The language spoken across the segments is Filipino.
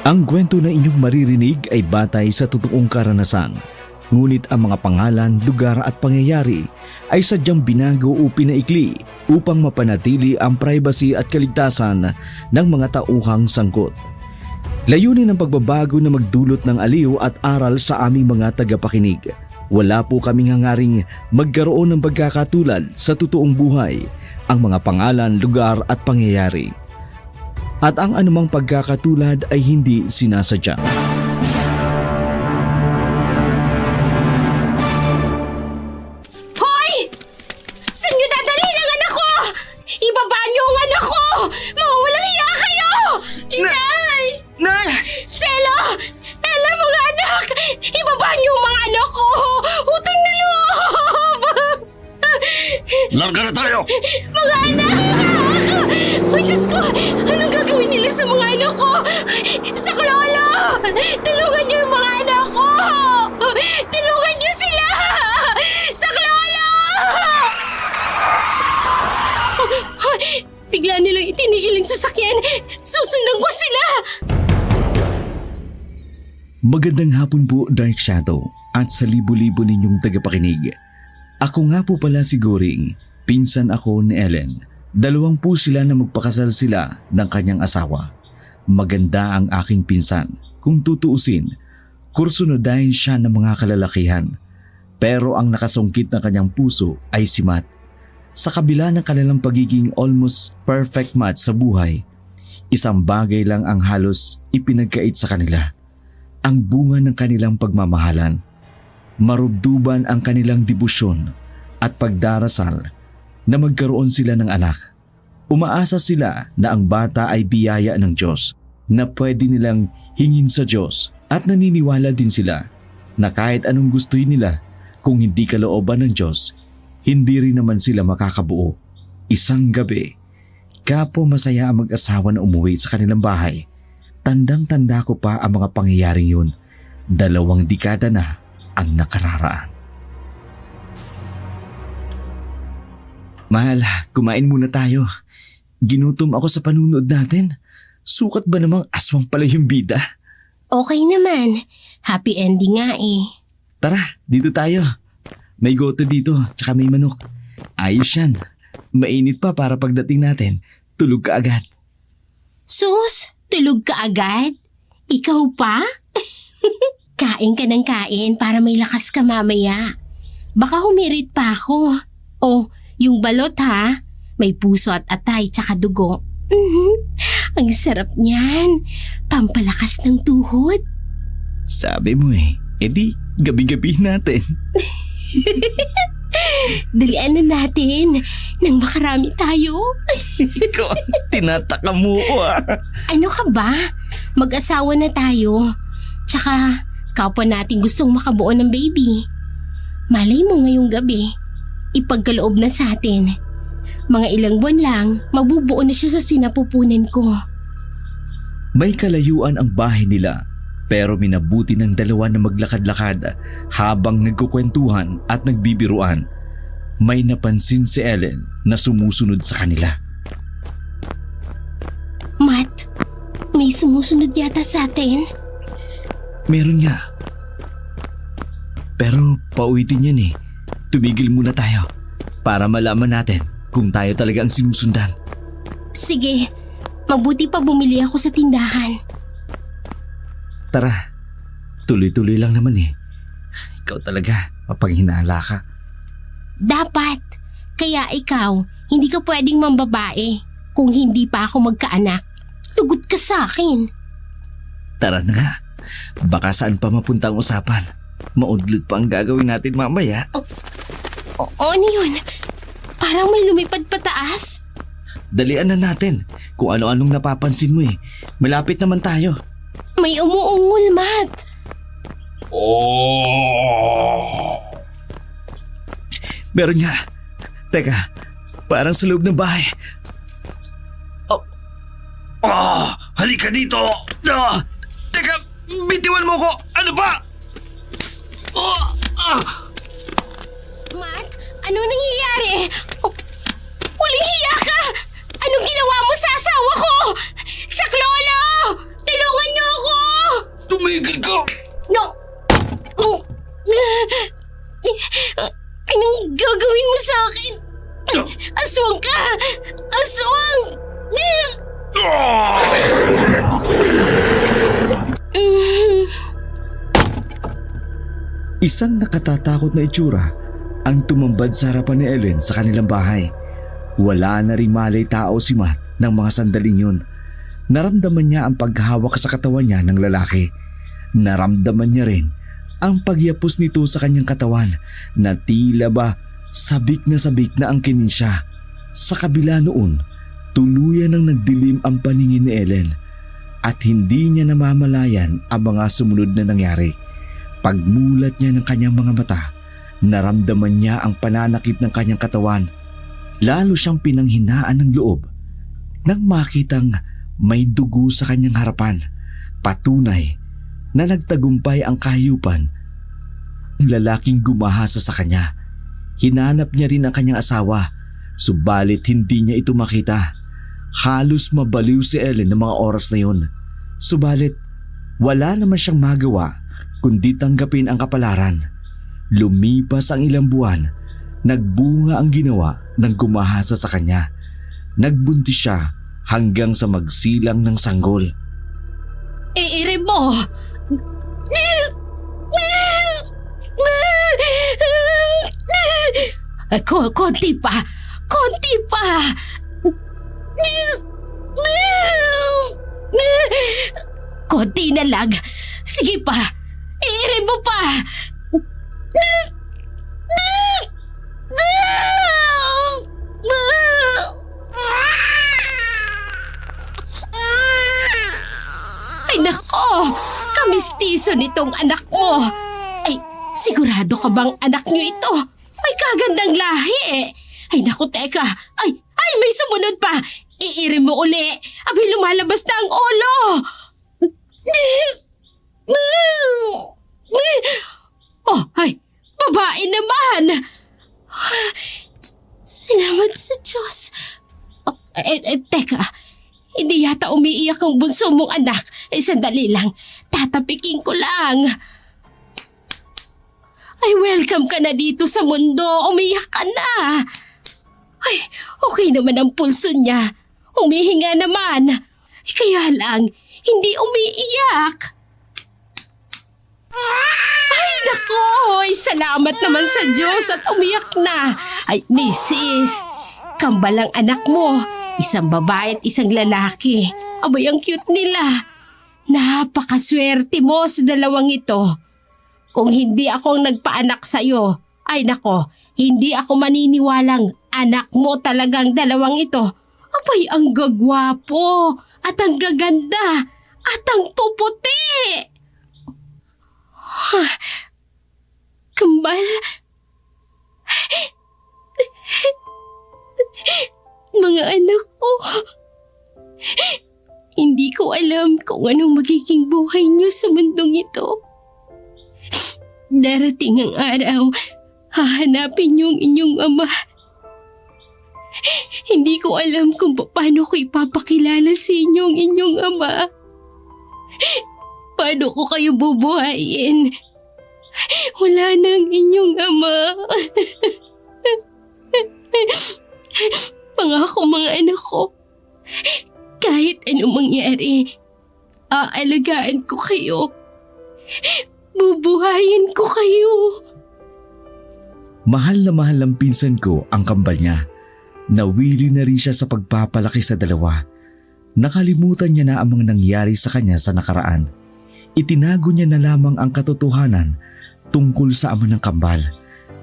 Ang kwento na inyong maririnig ay batay sa totoong karanasan. Ngunit ang mga pangalan, lugar at pangyayari ay sadyang binago o pinaikli upang mapanatili ang privacy at kaligtasan ng mga tauhang sangkot. Layunin ng pagbabago na magdulot ng aliw at aral sa aming mga tagapakinig. Wala po kaming hangaring magkaroon ng pagkakatulad sa totoong buhay, ang mga pangalan, lugar at pangyayari. At ang anumang pagkakatulad ay hindi sinasadya. Hoy! Saan niyo dadalhin ang anak ko? Ibaba niyo ang anak ko! Mga walang hiya kayo! Inay! Nay! Cielo! Ella, mga anak! Ibaba niyo ang mga anak ko! Utang na loob! Larga na tayo! Mga anak! Ay, Diyos ko! Anong gagawin nila sa mga anak ko? Sa Lolo! Tulungan niyo yung mga anak ko! Tulungan niyo sila! Sa Lolo! Bigla nilang itinigil ang sasakyan. Susundan ko sila! Magandang hapon po, Dark Shadow, at sa libo-libo ninyong tagapakinig. Ako nga po pala si Goring, pinsan ako ni Ellen. Dalawang po sila na magpakasal sila ng kanyang asawa. Maganda ang aking pinsan. Kung tutuusin, kursunodahin siya ng mga kalalakihan. Pero ang nakasungkit ng kanyang puso ay si Matt. Sa kabila ng kanilang pagiging almost perfect match sa buhay, isang bagay lang ang halos ipinagkait sa kanila. Ang bunga ng kanilang pagmamahalan. Marubduban ang kanilang debosyon at pagdarasal na magkaroon sila ng anak. Umaasa sila na ang bata ay biyaya ng Diyos na pwede nilang hingin sa Diyos, at naniniwala din sila na kahit anong gustuin nila, kung hindi kalooban ng Diyos, hindi rin naman sila makakabuo. Isang gabi, kapo masaya ang mag-asawa na umuwi sa kanilang bahay. Tandang-tanda ko pa ang mga pangyayaring yun. 2 dekada na ang nakararaan. Mahal, kumain muna tayo. Ginutom ako sa panunood natin. Sukat ba namang aswang pala yung bida? Okay naman. Happy ending nga eh. Tara, dito tayo. May goto dito, tsaka may manok. Ayos yan. Mainit pa para pagdating natin, tulog ka agad. Sus, tulog ka agad? Ikaw pa? Kain ka ng kain para may lakas ka mamaya. Baka humirit pa ako. Oh, yung balot ha, may puso at atay tsaka dugo. Ang sarap niyan. Pampalakas ng tuhod. Sabi mo edi gabi-gabi natin. Dalian na natin nang makarami tayo. Ikaw, tinataka mo ko Ano ka ba? Mag-asawa na tayo. Tsaka, kapwa natin gustong makabuo ng baby. Malay mo ngayong gabi, ipagkaloob na sa atin. Mga ilang buwan lang, mabubuo na siya sa sinapupunan ko. May kalayuan ang bahay nila, pero minabuti ng dalawa na maglakad-lakad habang nagkukwentuhan at nagbibiruan. May napansin si Ellen na sumusunod sa kanila. Matt, may sumusunod yata sa atin. Meron nga. Pero pauwi din yan Tumigil muna tayo para malaman natin kung tayo talaga ang sinusundan. Sige, mabuti pa bumili ako sa tindahan. Tara, tuloy-tuloy lang naman Ikaw talaga, mapanghinala ka. Dapat. Kaya ikaw, hindi ka pwedeng mambabae kung hindi pa ako magkaanak. Lugot ka sa akin. Tara na nga, baka saan pa mapunta ang usapan. Maudlot pa ang gagawin natin mamaya. Ano yun? Parang may lumipad pataas. Dalian na natin kung ano-anong napapansin mo Malapit naman tayo. May umuungol, Matt. Meron nga. Teka, parang sa loob ng bahay. Halika dito! Teka, bitiwan mo ko! Ano ba? Matt, anong nangyayari? Huling hiya ka! Anong ginawa mo sa asawa ko? Saklolo! Tulungan niyo ako! Isang nakatatakot na itsura ang tumambad sa harapan ni Ellen sa kanilang bahay. Wala na rin malay tao si Matt ng mga sandaling yun. Naramdaman niya ang paghawak sa katawan niya ng lalaki. Naramdaman niya rin ang pagyapos nito sa kanyang katawan na tila ba sabik na ang kinin siya. Sa kabila noon, tuluyan ang nagdilim ang paningin ni Ellen at hindi niya namamalayan ang mga sumunod na nangyari. Pagmulat niya ng kanyang mga mata, naramdaman niya ang pananakit ng kanyang katawan. Lalo siyang pinanghinaan ng loob nang makitang may dugo sa kanyang harapan. Patunay na nagtagumpay ang kahiyupan ng lalaking gumahasa sa kanya. Hinanap niya rin ang kanyang asawa, subalit hindi niya ito makita. Halos mabaliw si Ellen ng mga oras na yun. Subalit wala naman siyang magawa kundi tanggapin ang kapalaran. Lumipas ang ilang buwan, nagbunga ang ginawa ng gumahasa sa kanya. Nagbuntis siya hanggang sa magsilang ng sanggol. Iire mo! Konti pa! Konti pa! Konti na lang! Sige pa! Iire mo pa! Ay nako! Kamistiso nitong anak mo! Ay, sigurado ka bang anak niyo ito? May kagandang lahi! Ay naku, teka! Ay, may sumunod pa! Iire mo uli! Abay, lumalabas na ang ulo! Oh, ay! Babae naman! Salamat sa Diyos! Oh, teka! Hindi yata umiiyak ang bunso mong anak. Sandali lang. Tatapikin ko lang. Ay, welcome ka na dito sa mundo. Umiyak ka na. Ay, okay naman ang pulso niya. Humihinga naman. Kaya lang, hindi umiiyak. Ay, nako! Salamat naman sa Diyos at umiyak na. Ay, Mrs. Kambal ang anak mo. Isang babae at isang lalaki. Abay, ang cute nila. Napakaswerte mo sa dalawang ito. Kung hindi ako ang nagpaanak sa'yo, ay nako, hindi ako maniniwalang anak mo talagang dalawang ito. Abay, ang gagwapo at ang gaganda at ang puputi. Kambal. Mga anak ko, hindi ko alam kung anong magiging buhay niyo sa mundong ito. Darating ang araw, hahanapin niyo ang inyong ama. Hindi ko alam kung paano ko ipapakilala sa inyo ang inyong ama. Paano ko kayo bubuhayin? Wala na ang inyong ama. Pangako mga anak ko, kahit anong mangyari, aalagaan ko kayo. Bubuhayin ko kayo. Mahal ng pinsan ko ang kambal niya. Nawili na rin siya sa pagpapalaki sa dalawa. Nakalimutan niya na ang mga nangyari sa kanya sa nakaraan. Itinago niya na lamang ang katotohanan tungkol sa ama ng kambal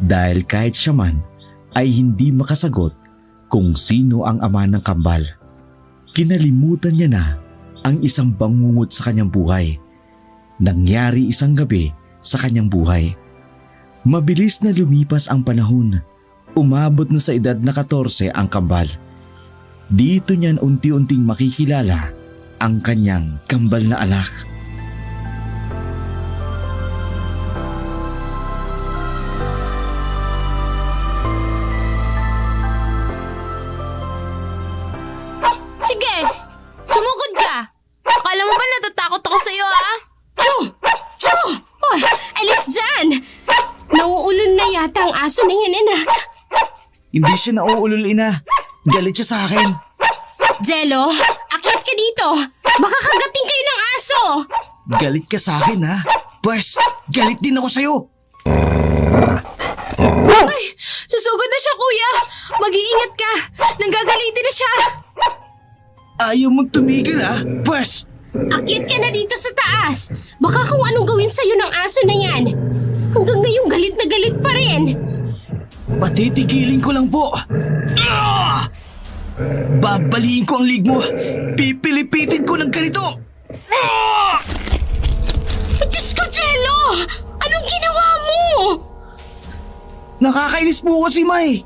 dahil kahit siya man ay hindi makasagot kung sino ang ama ng kambal. Kinalimutan niya na ang isang bangungot sa kanyang buhay. Nangyari isang gabi sa kanyang buhay. Mabilis na lumipas ang panahon. Umabot na sa edad na 14 ang kambal. Dito niyan unti-unting makikilala ang kanyang kambal na anak. Sige, sumugod ka. Akala mo ba natatakot ako sa'yo, ha? Chu! Oh, alis dyan! Nauulol na yata ang aso na yan, anak. Hindi siya nauulol, ina. Galit siya sa akin. Jello, akyat ka dito. Baka kagating kayo ng aso. Galit ka sa akin, ha? Pwes, galit din ako sa'yo. Susugod na siya, kuya! Mag-iingat ka! Nanggagalitin na siya! Ayaw mong tumigil Pwes! Akyat ka na dito sa taas. Baka kung anong gawin sa'yo ng aso na yan. Hanggang ngayon galit na galit pa rin. Patitigilin ko lang po. Babaliin ko ang lig mo. Pipilipitin ko ng ganito. Diyos ko, Jello! Anong ginawa mo? Nakakainis po ko si May.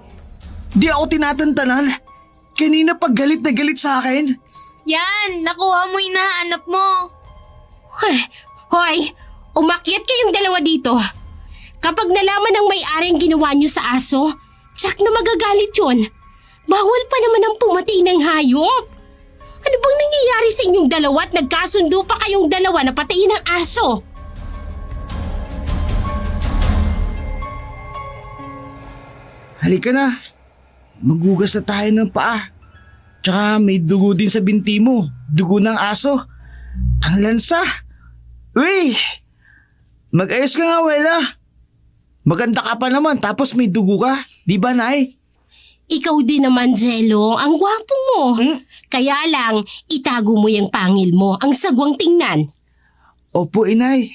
Di ako tinatantanan. Kanina pag galit na galit sa akin. Yan! Nakuha mo yung nahanap mo! Hoy, umakyat kayong dalawa dito. Kapag nalaman ng may-ari ang ginawa niyo sa aso, tsak na magagalit yun. Bawal pa naman ang pumatay ng hayop. Ano bang nangyayari sa inyong dalawa at nagkasundo pa kayong dalawa na patayin ng aso? Halika na. Magugas na tayo ng paa. Tsaka may dugo din sa binti mo. Dugo ng aso. Ang lansa. Uy! Mag-ayos ka nga, Wela. Maganda ka pa naman tapos may dugo ka. Di ba, Nay? Ikaw din naman, Jello. Ang gwapo mo. Kaya lang, itago mo yung pangil mo. Ang sagwang tingnan. Opo, Inay.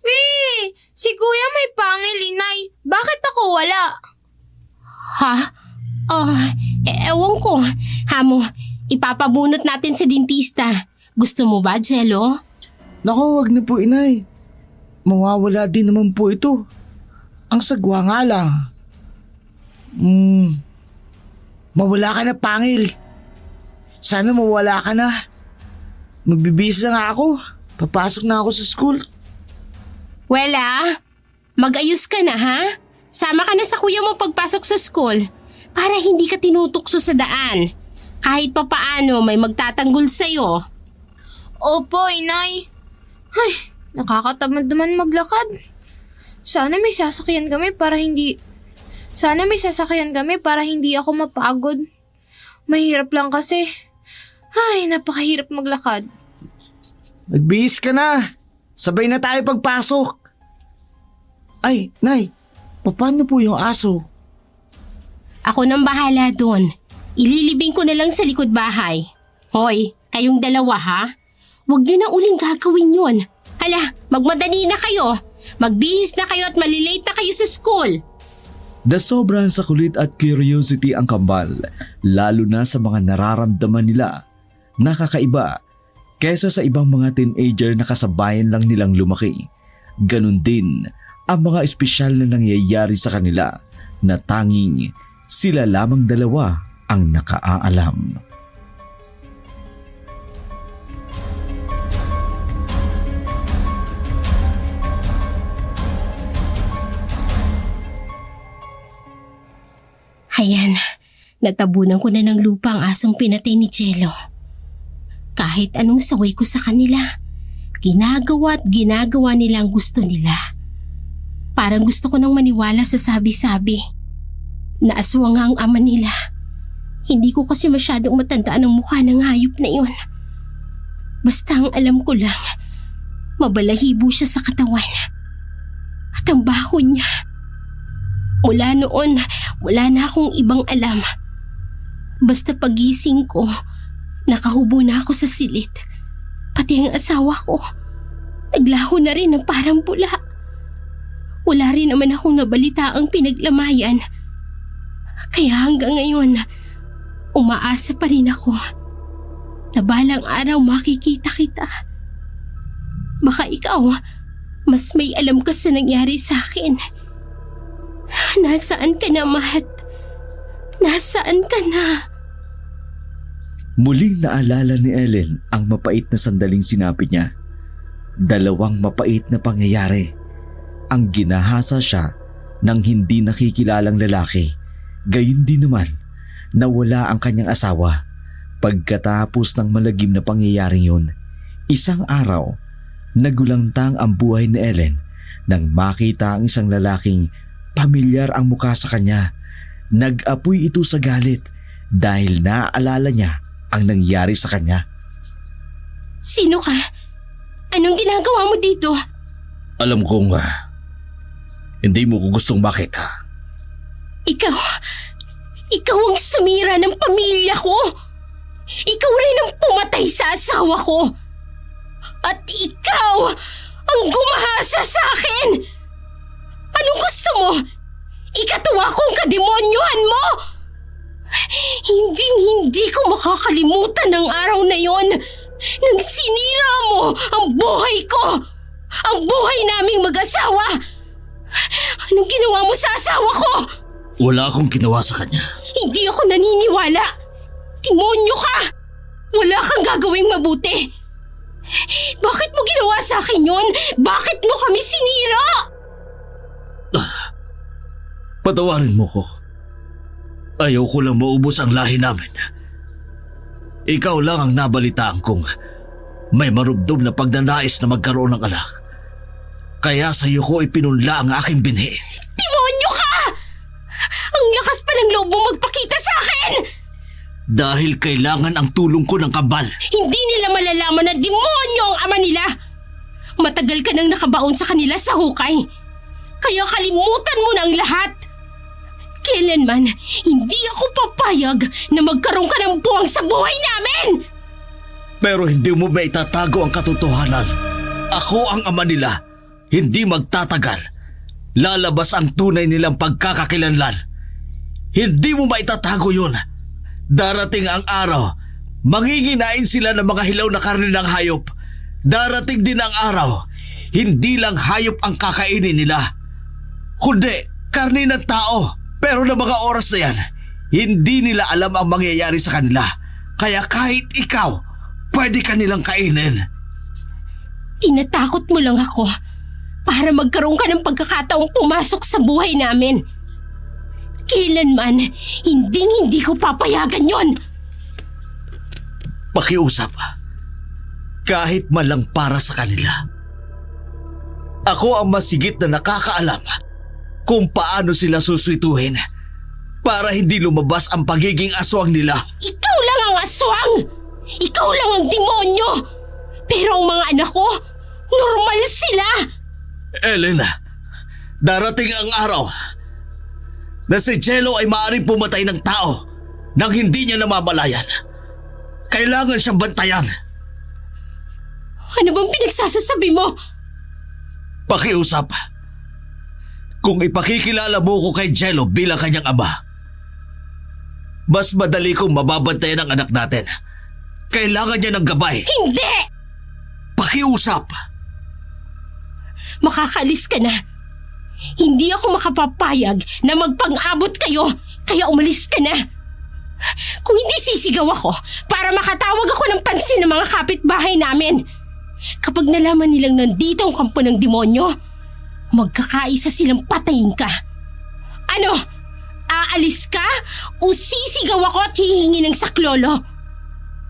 Wee! Si kuya may pangil, inay. Bakit ako wala? Ha? Ewan ko. Hamo, ipapabunot natin sa dentista. Gusto mo ba, Jello? Naku, wag na po, Inay. Mawawala din naman po ito. Ang sagwa nga lang. Mawala ka na, pangil. Sana mawala ka na. Magbibihis na nga ako. Papasok na ako sa school. Wela, mag-ayos ka na ha? Sama ka na sa kuya mo pagpasok sa school para hindi ka tinutukso sa daan. Kahit papaano may magtatanggol sa'yo. Opo, inay. Ay, nakakatamad naman maglakad. Sana may sasakyan kami para hindi ako mapagod. Mahirap lang kasi. Ay, napakahirap maglakad. Magbihis ka na. Sabay na tayo pagpasok. Ay, Nay, paano po yung aso? Ako nang bahala doon. Ililibing ko na lang sa likod bahay. Hoy, kayong dalawa ha? Huwag niyo na uling gagawin yun. Hala, magmadali na kayo. Magbihis na kayo at malilate na kayo sa school. Dasobran sa kulit at curiosity ang kambal, lalo na sa mga nararamdaman nila. Nakakaiba, kesa sa ibang mga teenager na kasabayan lang nilang lumaki. Ganon din ang mga espesyal na nangyayari sa kanila na tanging sila lamang dalawa ang nakaalam. Ayan, natabunan ko na ng lupa ang asong pinatay ni Jello. Kahit anong saway ko sa kanila, ginagawa nila ang gusto nila. Parang gusto ko nang maniwala sa sabi-sabi. Naaswang nga ang ama nila. Hindi ko kasi masyadong matandaan ang mukha ng hayop na iyon. Basta ang alam ko lang, mabalahibo siya sa katawan. At ang baho niya. Mula noon, wala na akong ibang alam. Basta pagising ko, nakahubo na ako sa silid. Pati ang asawa ko, naglaho na rin ng parang pula. Wala rin naman akong nabalita ang pinaglamayan. Kaya hanggang ngayon, umaasa pa rin ako na balang araw makikita kita. Baka ikaw, mas may alam ka sa nangyari sa akin. Nasaan ka na, Mahat? Nasaan ka na? Muling naalala ni Ellen ang mapait na sandaling sinabi niya. Dalawang mapait na pangyayari. Ang ginahasa siya ng hindi nakikilalang lalaki. Gayun din naman, nawala ang kanyang asawa. Pagkatapos ng malagim na pangyayaring yun, isang araw, nagulangtang ang buhay ni Ellen nang makita ang isang lalaking pamilyar ang mukha sa kanya. Nag-apoy ito sa galit dahil naaalala niya ang nangyari sa kanya. Sino ka? Anong ginagawa mo dito? Alam kong hindi mo ko gustong makita. Ikaw ang sumira ng pamilya ko. Ikaw rin ang pumatay sa asawa ko. At ikaw ang gumahasa sa akin. Anong gusto mo? Ikatuwa kong kademonyohan mo? Hindi ko makakalimutan ang araw na yon nang sinira mo ang buhay ko. Ang buhay naming mag-asawa. Anong ginawa mo sa asawa ko? Wala akong ginawa sa kanya. Hindi ako naniniwala. Demonyo ka! Wala kang gagawing mabuti. Bakit mo ginawa sa akin yun? Bakit mo kami sinira? Patawarin mo ko. Ayaw ko lang maubos ang lahi namin. Ikaw lang ang nabalitaan kong may marubdob na pagnanais na magkaroon ng anak. Kaya sa iyo ko ipinunla ang aking binhi. Demonyo ka! Ang lakas pa ng loob mo magpakita sa akin! Dahil kailangan ang tulong ko ng kambal. Hindi nila malalaman na demonyo ang ama nila. Matagal ka nang nakabaon sa kanila sa hukay. Kaya kalimutan mo na ang lahat. Kailanman, hindi ako papayag na magkaroon ka ng buwang sa buhay namin! Pero hindi mo ba itatago ang katotohanan? Ako ang ama nila. Hindi magtatagal. Lalabas ang tunay nilang pagkakakilanlan. Hindi mo ba itatago yun? Darating ang araw, manginginain sila ng mga hilaw na karne ng hayop. Darating din ang araw, hindi lang hayop ang kakainin nila, kundi karne ng tao. Pero na mga oras na yan, hindi nila alam ang mangyayari sa kanila. Kaya kahit ikaw, pwede ka nilang kainin. Tinatakot mo lang ako para magkaroon ka ng pagkakataong pumasok sa buhay namin. Kailanman, hindi ko papayagan yon. Pakiusap, kahit man lang para sa kanila. Ako ang masigit na nakakaalam kung paano sila suswituhin para hindi lumabas ang pagiging aswang nila. Ikaw lang ang aswang! Ikaw lang ang demonyo! Pero ang mga anak ko, normal sila! Elena, darating ang araw na si Jello ay maaaring pumatay ng tao nang hindi niya namamalayan. Kailangan siyang bantayan. Ano bang pinagsasasabi mo? Pakiusap. Kung ipakikilala mo ko kay Jello bilang kanyang ama, mas madali kong mababantayan ang anak natin. Kailangan niya ng gabay. Hindi! Pakiusap. Makakalis ka na. Hindi ako makapapayag na magpang-abot kayo, kaya umalis ka na. Kung hindi sisigaw ako para makatawag ako ng pansin ng mga kapitbahay namin. Kapag nalaman nilang nandito ang kampo ng demonyo, magkakaisa silang patayin ka. Ano? Aalis ka o sisigaw ako at hihingi ng saklolo?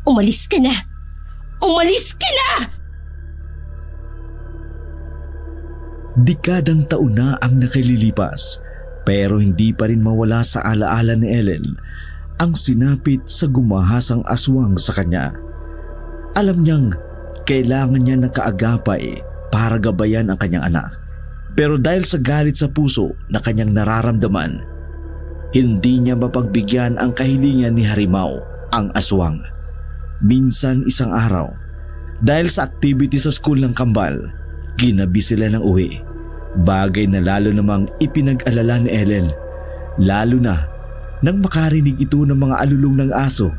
Umalis ka na. Umalis ka na! Dekadang taon na ang nakalilipas, pero hindi pa rin mawala sa alaala ni Ellen ang sinapit sa gumahasang aswang sa kanya. Alam niyang kailangan niya ng kaagapay para gabayan ang kanyang anak. Pero dahil sa galit sa puso na kanyang nararamdaman, hindi niya mapagbigyan ang kahilingan ni Harimaw, ang aswang. Minsan isang araw, dahil sa activity sa school ng kambal, ginabi sila ng uwi. Bagay na lalo namang ipinag-alala ni Ellen, lalo na nang makarinig ito ng mga alulong ng aso.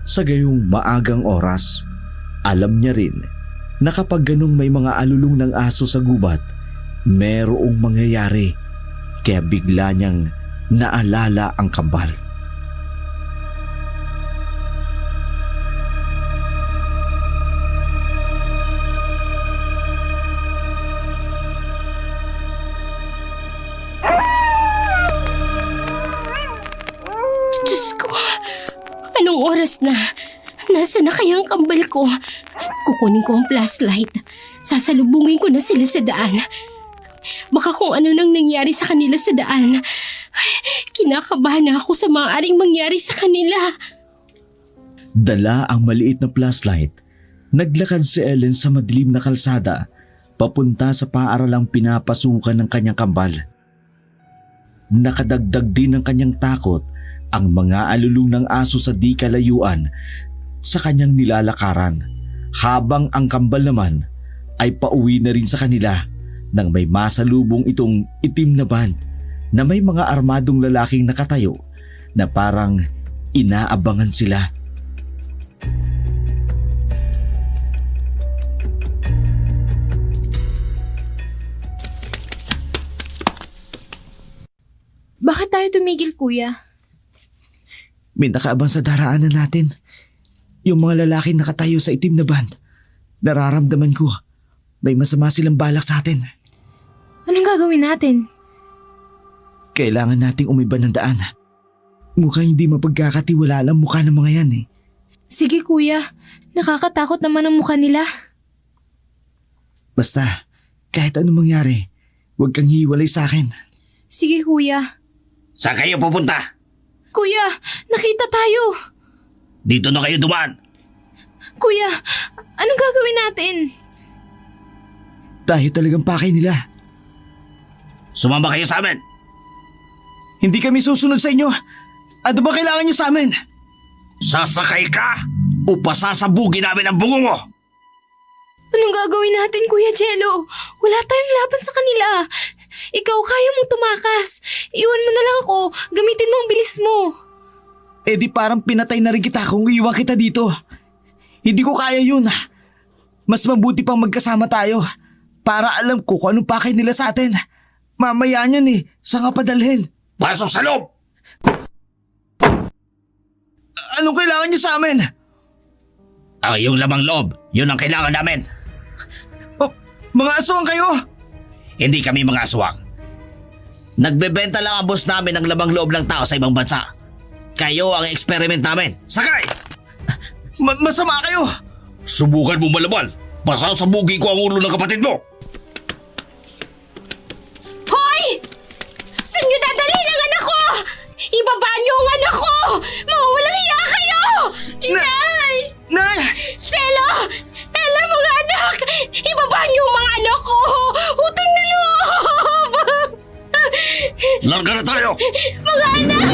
Sa gayong maagang oras, alam niya rin na kapag ganung may mga alulong ng aso sa gubat, merong mangyayari. Kaya bigla niyang naalala ang kambal. Diyos ko, anong oras na? Nasaan na kaya ang kambal ko? Kukunin ko ang flashlight. Sasalubungin ko na sila sa daan. Baka kung ano nang nangyari sa kanila sa daan. Kinakabahan ako sa maaaring mangyari sa kanila. Dala ang maliit na flashlight. Naglakad si Ellen sa madilim na kalsada papunta sa paaralang pinapasukan ng kanyang kambal. Nakadagdag din ng kanyang takot ang mga alulong ng aso sa di kalayuan sa kanyang nilalakaran, habang ang kambal naman ay pauwi na rin sa kanila nang may masalubong itong itim na van na may mga armadong lalaking nakatayo na parang inaabangan sila. Bakit tayo tumigil, kuya? May nakaabang sa daraanan natin. Yung mga lalaki nakatayo sa itim na van. Nararamdaman ko, may masama silang balak sa atin. Anong gagawin natin? Kailangan nating umiba ng daan. Mukhang hindi mapagkakatiwala ang mukha ng mga yan eh. Sige, kuya. Nakakatakot naman ang mukha nila. Basta, kahit anong mangyari, huwag kang hiwalay sa akin. Sige, kuya. Saan kayo pupunta? Kuya, nakita tayo. Dito na kayo dumaan. Kuya, anong gagawin natin? Tayo talagang pakay nila. Sumama kayo sa amin. Hindi kami susunod sa inyo. Ano ba kailangan nyo sa amin? Sasakay ka o pasasabugin namin ang bungo mo. Anong gagawin natin, Kuya Jello? Wala tayong laban sa kanila. Ikaw kaya mong tumakas. Iwan mo na lang ako. Gamitin mo ang bilis mo. Eh di parang pinatay na rin kita kung iwan kita dito. Hindi ko kaya yun. Mas mabuti pang magkasama tayo para alam ko kung anong pakay nila sa atin. Mamaya niyan eh, saan ka padalhin? Pasok sa loob. Anong kailangan niyo sa amin? Yung lamang loob, yun ang kailangan namin. Oh, mga aswang kayo? Hindi kami mga aswang. Nagbebenta lang ang boss namin ng lamang loob ng tao sa ibang bansa. Kayo ang experiment namin. Sakay! Masama kayo! Subukan mo malaban. Pasasabugin ko ang ulo ng kapatid mo. Hoy! Saan niyo dadalhin ang anak ko? Ibaba niyo ang anak ko! Mga walang hiya kayo! Inay! Nay! Jello! Ella, mga anak! Ibaba niyo ang mga anak ko! Utang na loob! Larga na tayo! Mga anak!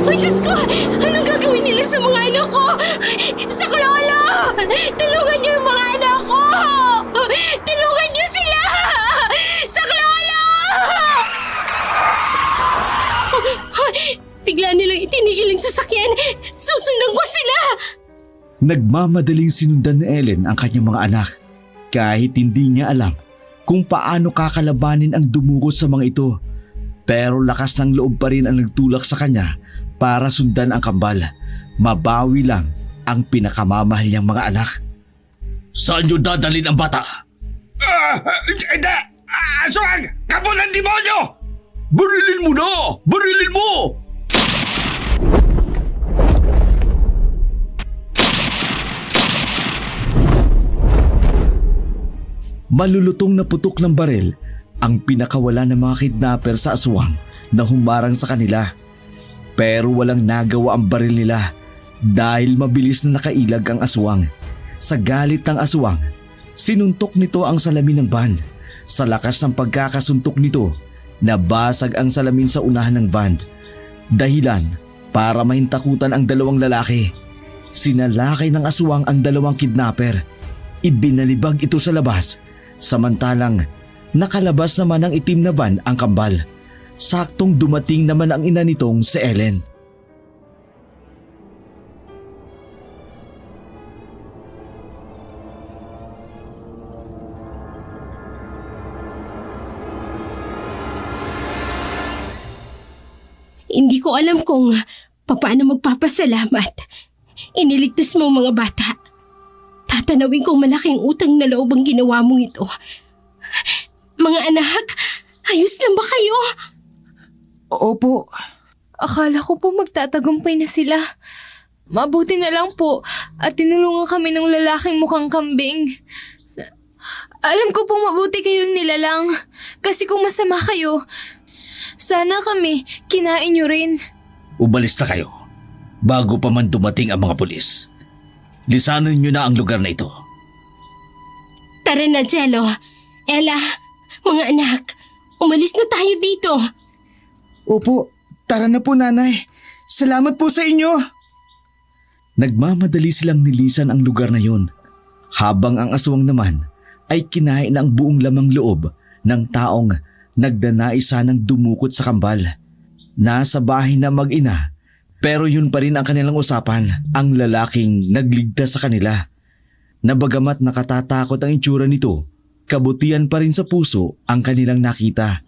Ay, Diyos ko! Anong gagawin nila sa mga anak ko? Sa lolo! Tulungan niyo yung mga anak ko! Tulungan niyo sila! Sa lolo! Bigla nilang itinigil ang sasakyan. Susundan ko sila! Nagmamadaling sinundan ni Ellen ang kanyang mga anak kahit hindi niya alam kung paano kakalabanin ang dumukot sa mga ito. Pero lakas ng loob pa rin ang nagtulak sa kanya para sundan ang kambal. Mabawi lang ang pinakamamahal niyang mga anak. Saan nyo dadalhin ang bata? Hindi! Aswang! Kapon ng demonyo! Barilin mo na! Barilin mo! Malulutong na putok ng baril ang pinakawala ng mga kidnapper sa aswang na humarang sa kanila. Pero walang nagawa ang baril nila dahil mabilis na nakailag ang aswang. Sa galit ng aswang, sinuntok nito ang salamin ng van. Sa lakas ng pagkakasuntok nito, nabasag ang salamin sa unahan ng van. Dahilan para mahintakutan ang dalawang lalaki. Sinalakay ng aswang ang dalawang kidnapper. Ibinalibag ito sa labas. Samantalang nakalabas naman ng itim na van ang kambal. Saktong dumating naman ang ina nitong si Ellen. Hindi ko alam kung paano magpapasalamat. Iniligtas mo ang mga bata. Tatanawin kong malaking utang na loob ang ginawa mong ito. Mga anak, ayos lang ba kayo? Opo. Akala ko po magtatagumpay na sila. Mabuti na lang po at tinulungan kami ng lalaking mukhang kambing. Alam ko pong mabuti kayong nilalang kasi kung masama kayo, sana kami kinain nyo rin. Umalis na kayo bago pa man dumating ang mga pulis. Lisanin nyo na ang lugar na ito. Tara na, Jello. Ella, mga anak, umalis na tayo dito. Opo, tara na po nanay. Salamat po sa inyo. Nagmamadali silang nilisan ang lugar na yun, habang ang aswang naman ay kinain ang buong lamang loob ng taong nagdanais sanang dumukot sa kambal. Nasa bahay na mag-ina, pero yun pa rin ang kanilang usapan, ang lalaking nagligtas sa kanila. Na bagamat nakatatakot ang itsura nito, kabutihan pa rin sa puso ang kanilang nakita,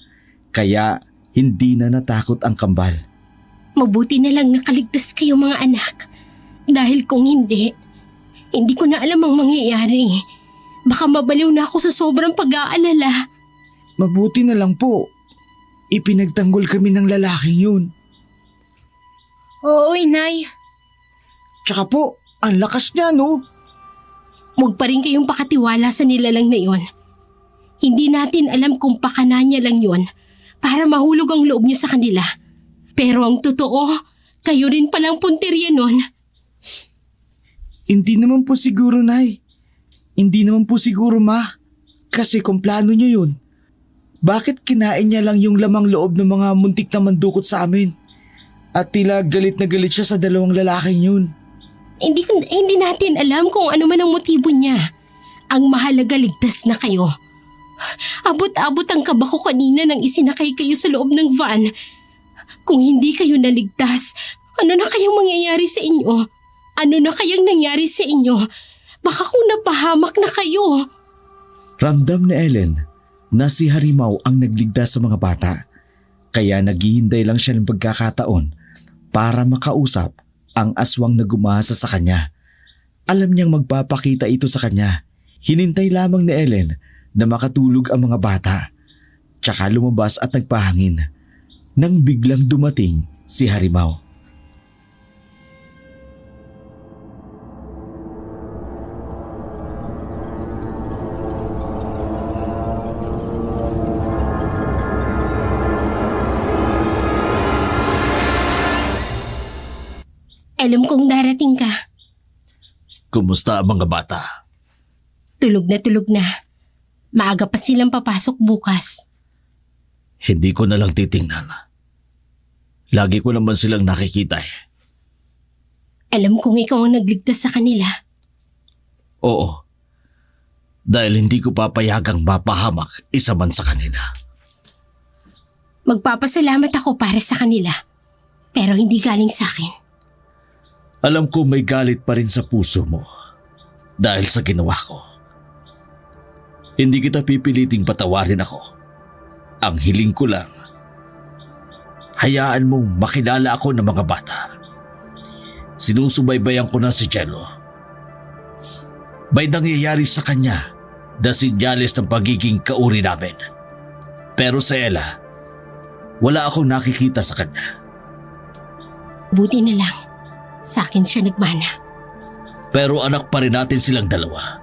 kaya hindi na natakot ang kambal. Mabuti na lang nakaligtas kayo mga anak. Dahil kung hindi ko na alam ang mangyayari. Baka mabaliw na ako sa sobrang pag-aalala. Mabuti na lang po. Ipinagtanggol kami ng lalaking yun. Oo, inay. Tsaka po, ang lakas niya no. Huwag pa rin kayong pakatiwala sa nilalang na yon. Hindi natin alam kung pakana niya lang yon para mahulog ang loob niyo sa kanila. Pero ang totoo, kayo rin palang puntirya nun. Hindi naman po siguro, Nay. Hindi naman po siguro, Ma. Kasi kung plano niya yun, bakit kinain niya lang yung lamang loob ng mga muntik na mandukot sa amin? At tila galit na galit siya sa dalawang lalaking yun. Hindi natin alam kung ano man ang motibo niya. Ang mahalaga ligtas na kayo. Abot-abot ang kaba ko kanina nang isinakay kayo sa loob ng van. Kung hindi kayo naligtas, ano na kayang mangyayari sa inyo? Ano na kayang nangyari sa inyo? Baka kung napahamak na kayo. Ramdam ni Ellen na si Harimaw ang nagligtas sa mga bata, kaya naghihintay lang siya ng pagkakataon para makausap ang aswang na gumasa sa kanya. Alam niyang magpapakita ito sa kanya. Hinintay lamang ni Ellen na makatulog ang mga bata, tsaka lumabas at nagpahangin nang biglang dumating si Harimaw. Alam kong darating ka. Kumusta ang mga bata? Tulog na. Maaga pa silang papasok bukas. Hindi ko na lang titingnan. Lagi ko naman silang nakikita eh. Alam kong ikaw ang nagligtas sa kanila. Oo. Dahil hindi ko papayagang mapahamak isa man sa kanila. Magpapasalamat ako para sa kanila. Pero hindi galing sa akin. Alam ko may galit pa rin sa puso mo dahil sa ginawa ko. Hindi kita pipiliting patawarin ako. Ang hiling ko lang, hayaan mong makilala ako ng mga bata. Sinusubaybayan ko na si Jello. May nangyayari sa kanya na sinyalis ng pagiging kauri namin. Pero sa Ella, wala akong nakikita sa kanya. Buti na lang. Sa akin siya nagmana. Pero anak pa rin natin silang dalawa.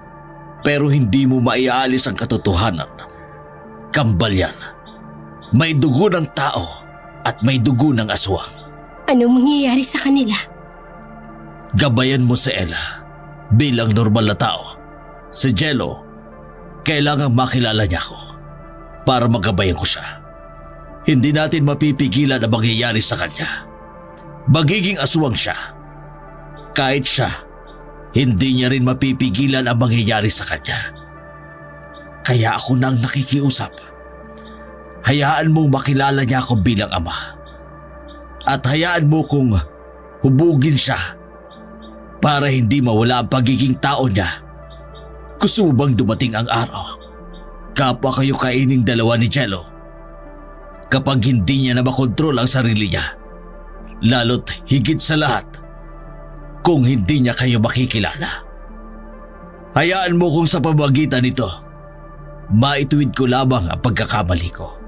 Pero hindi mo maialis ang katotohanan. Kambal yan. May dugo ng tao at may dugo ng aswang. Anong mangyayari sa kanila? Gabayan mo si Ella bilang normal na tao. Si Jello, kailangang makilala niya ako para magabayan ko siya. Hindi natin mapipigilan ang mangyayari sa kanya. Magiging aswang siya. Kahit siya, hindi niya rin mapipigilan ang mangyayari sa kanya. Kaya ako nang nakikiusap. Hayaan mong makilala niya ako bilang ama. At hayaan mo kong hubugin siya para hindi mawala ang pagiging tao niya. Gusto mo bang dumating ang araw? Kapwa kayo kaining dalawa ni Jello. Kapag hindi niya na makontrol ang sarili niya. Lalo't higit sa lahat, kung hindi niya kayo makikilala. Hayaan mo kung sa pamagitan nito, maituwid ko lamang ang pagkakamali ko.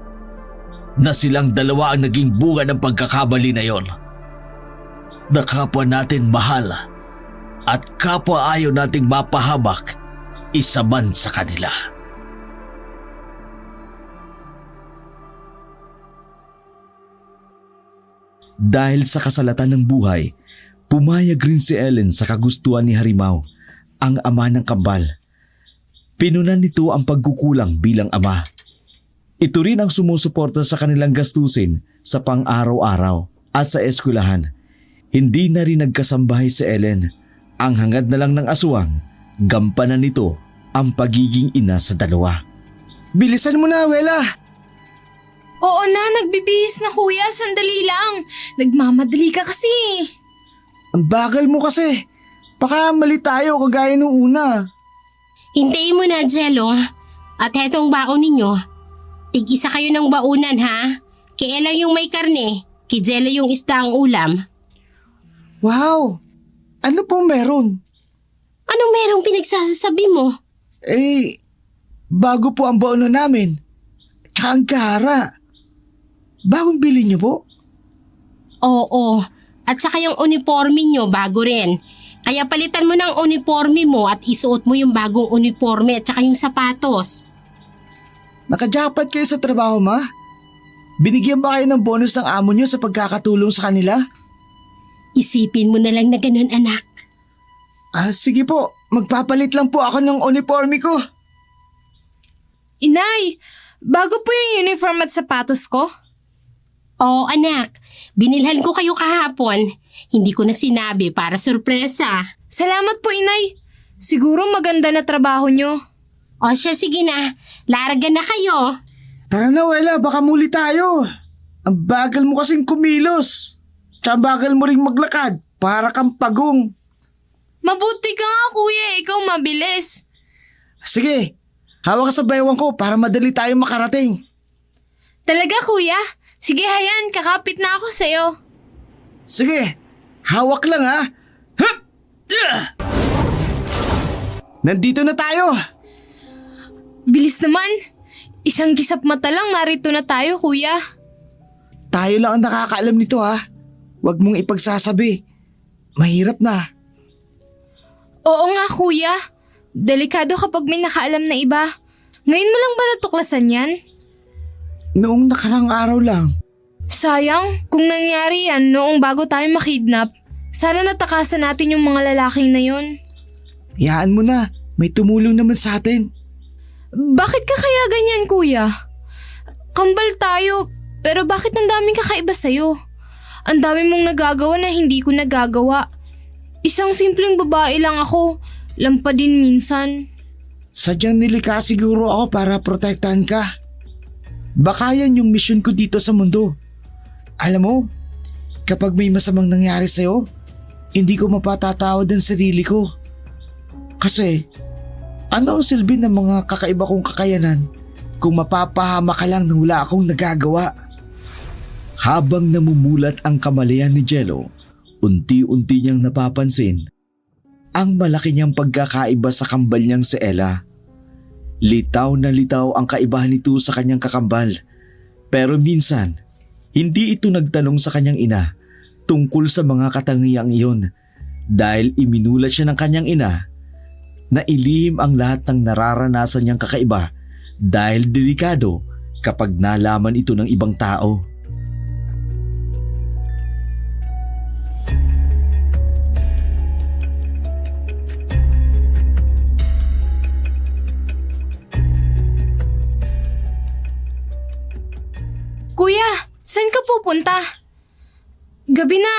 Na silang dalawa ang naging bunga ng pagkakamali na yon. Na kapwa natin mahal at kapwa ayaw nating mapahamak isa man sa kanila. Dahil sa kasalatan ng buhay, pumayag rin si Ellen sa kagustuhan ni Harimaw, ang ama ng kambal. Pinunan nito ang pagkukulang bilang ama. Ito rin ang sumusuporta sa kanilang gastusin sa pang-araw-araw at sa eskwelahan. Hindi na rin nagkasambahay si Ellen. Ang hangad na lang ng aswang, gampanan nito ang pagiging ina sa dalawa. Bilisan mo na, Wela. Oo na, nagbibihis na kuya. Sandali lang. Nagmamadali ka kasi. Ang bagal mo kasi. Baka mali tayo kagaya nung una. Hintayin mo na, Jello. At hetong baon ninyo. Tig-isa kayo ng baunan, ha? Kay Ella yung may karne, kay Jello yung isda ang ulam. Wow! Ano pong meron? Anong merong pinagsasasabi mo? Bago po ang baon namin. Tsaka ang kahara. Bagong bili niyo po? Oo, at saka yung uniforme nyo bago rin. Kaya palitan mo ng uniforme mo at isuot mo yung bagong uniforme at saka yung sapatos. Nakajackpot kayo sa trabaho, ma? Binigyan ba kayo ng bonus ng amo niyo sa pagkakatulong sa kanila? Isipin mo na lang na ganun, anak. Sige po. Magpapalit lang po ako ng uniforme ko. Inay, bago po yung uniform at sapatos ko. Oo, anak. Binilhan ko kayo kahapon. Hindi ko na sinabi para sorpresa. Salamat po, Inay. Siguro maganda na trabaho nyo. O siya, sige na. Laragan na kayo. Tara na, Wela. Baka muli tayo. Ang bagal mo kasing kumilos. Tsaka ang bagal mo ring maglakad. Para kang pagong. Mabuti ka nga, kuya. Ikaw mabilis. Sige. Hawak ka sa baywang ko para madali tayo makarating. Talaga, kuya? Sige, hayan. Kakapit na ako sa'yo. Sige. Hawak lang, ha? Hup! Nandito na tayo. Bilis naman. Isang gisap mata lang narito na tayo, kuya. Tayo lang ang nakakaalam nito, ha? Huwag mong ipagsasabi. Mahirap na. Oo nga, kuya. Delikado kapag may nakaalam na iba. Ngayon mo lang ba natuklasan yan? Noong nakarang araw lang. Sayang, kung nangyari yan noong bago tayo makidnap, sana natakasan natin yung mga lalaking na yun. Hayaan mo na. May tumulong naman sa atin. Bakit ka kaya ganyan, kuya? Kambal tayo, pero bakit ang daming kakaiba sa'yo? Ang dami mong nagagawa na hindi ko nagagawa. Isang simpleng babae lang ako, lampa din minsan. Sadyang nilika siguro ako para protektahan ka. Baka yan yung mission ko dito sa mundo. Alam mo, kapag may masamang nangyari sa'yo, hindi ko mapatatawad ang sarili ko. Kasi, ano ang silbi ng mga kakaiba kong kakayanan kung mapapahama ka lang na wala akong nagagawa? Habang namumulat ang kamalayan ni Jello, unti-unti niyang napapansin ang malaki niyang pagkakaiba sa kambal niyang si Ella. Litaw na litaw ang kaibahan nito sa kanyang kakambal. Pero minsan, hindi ito nagtanong sa kanyang ina tungkol sa mga katangiang iyon dahil iminulat siya ng kanyang ina na ilihim ang lahat ng nararanasan niyang kakaiba dahil delikado kapag nalaman ito ng ibang tao. Kuya, saan ka pupunta? Gabi na,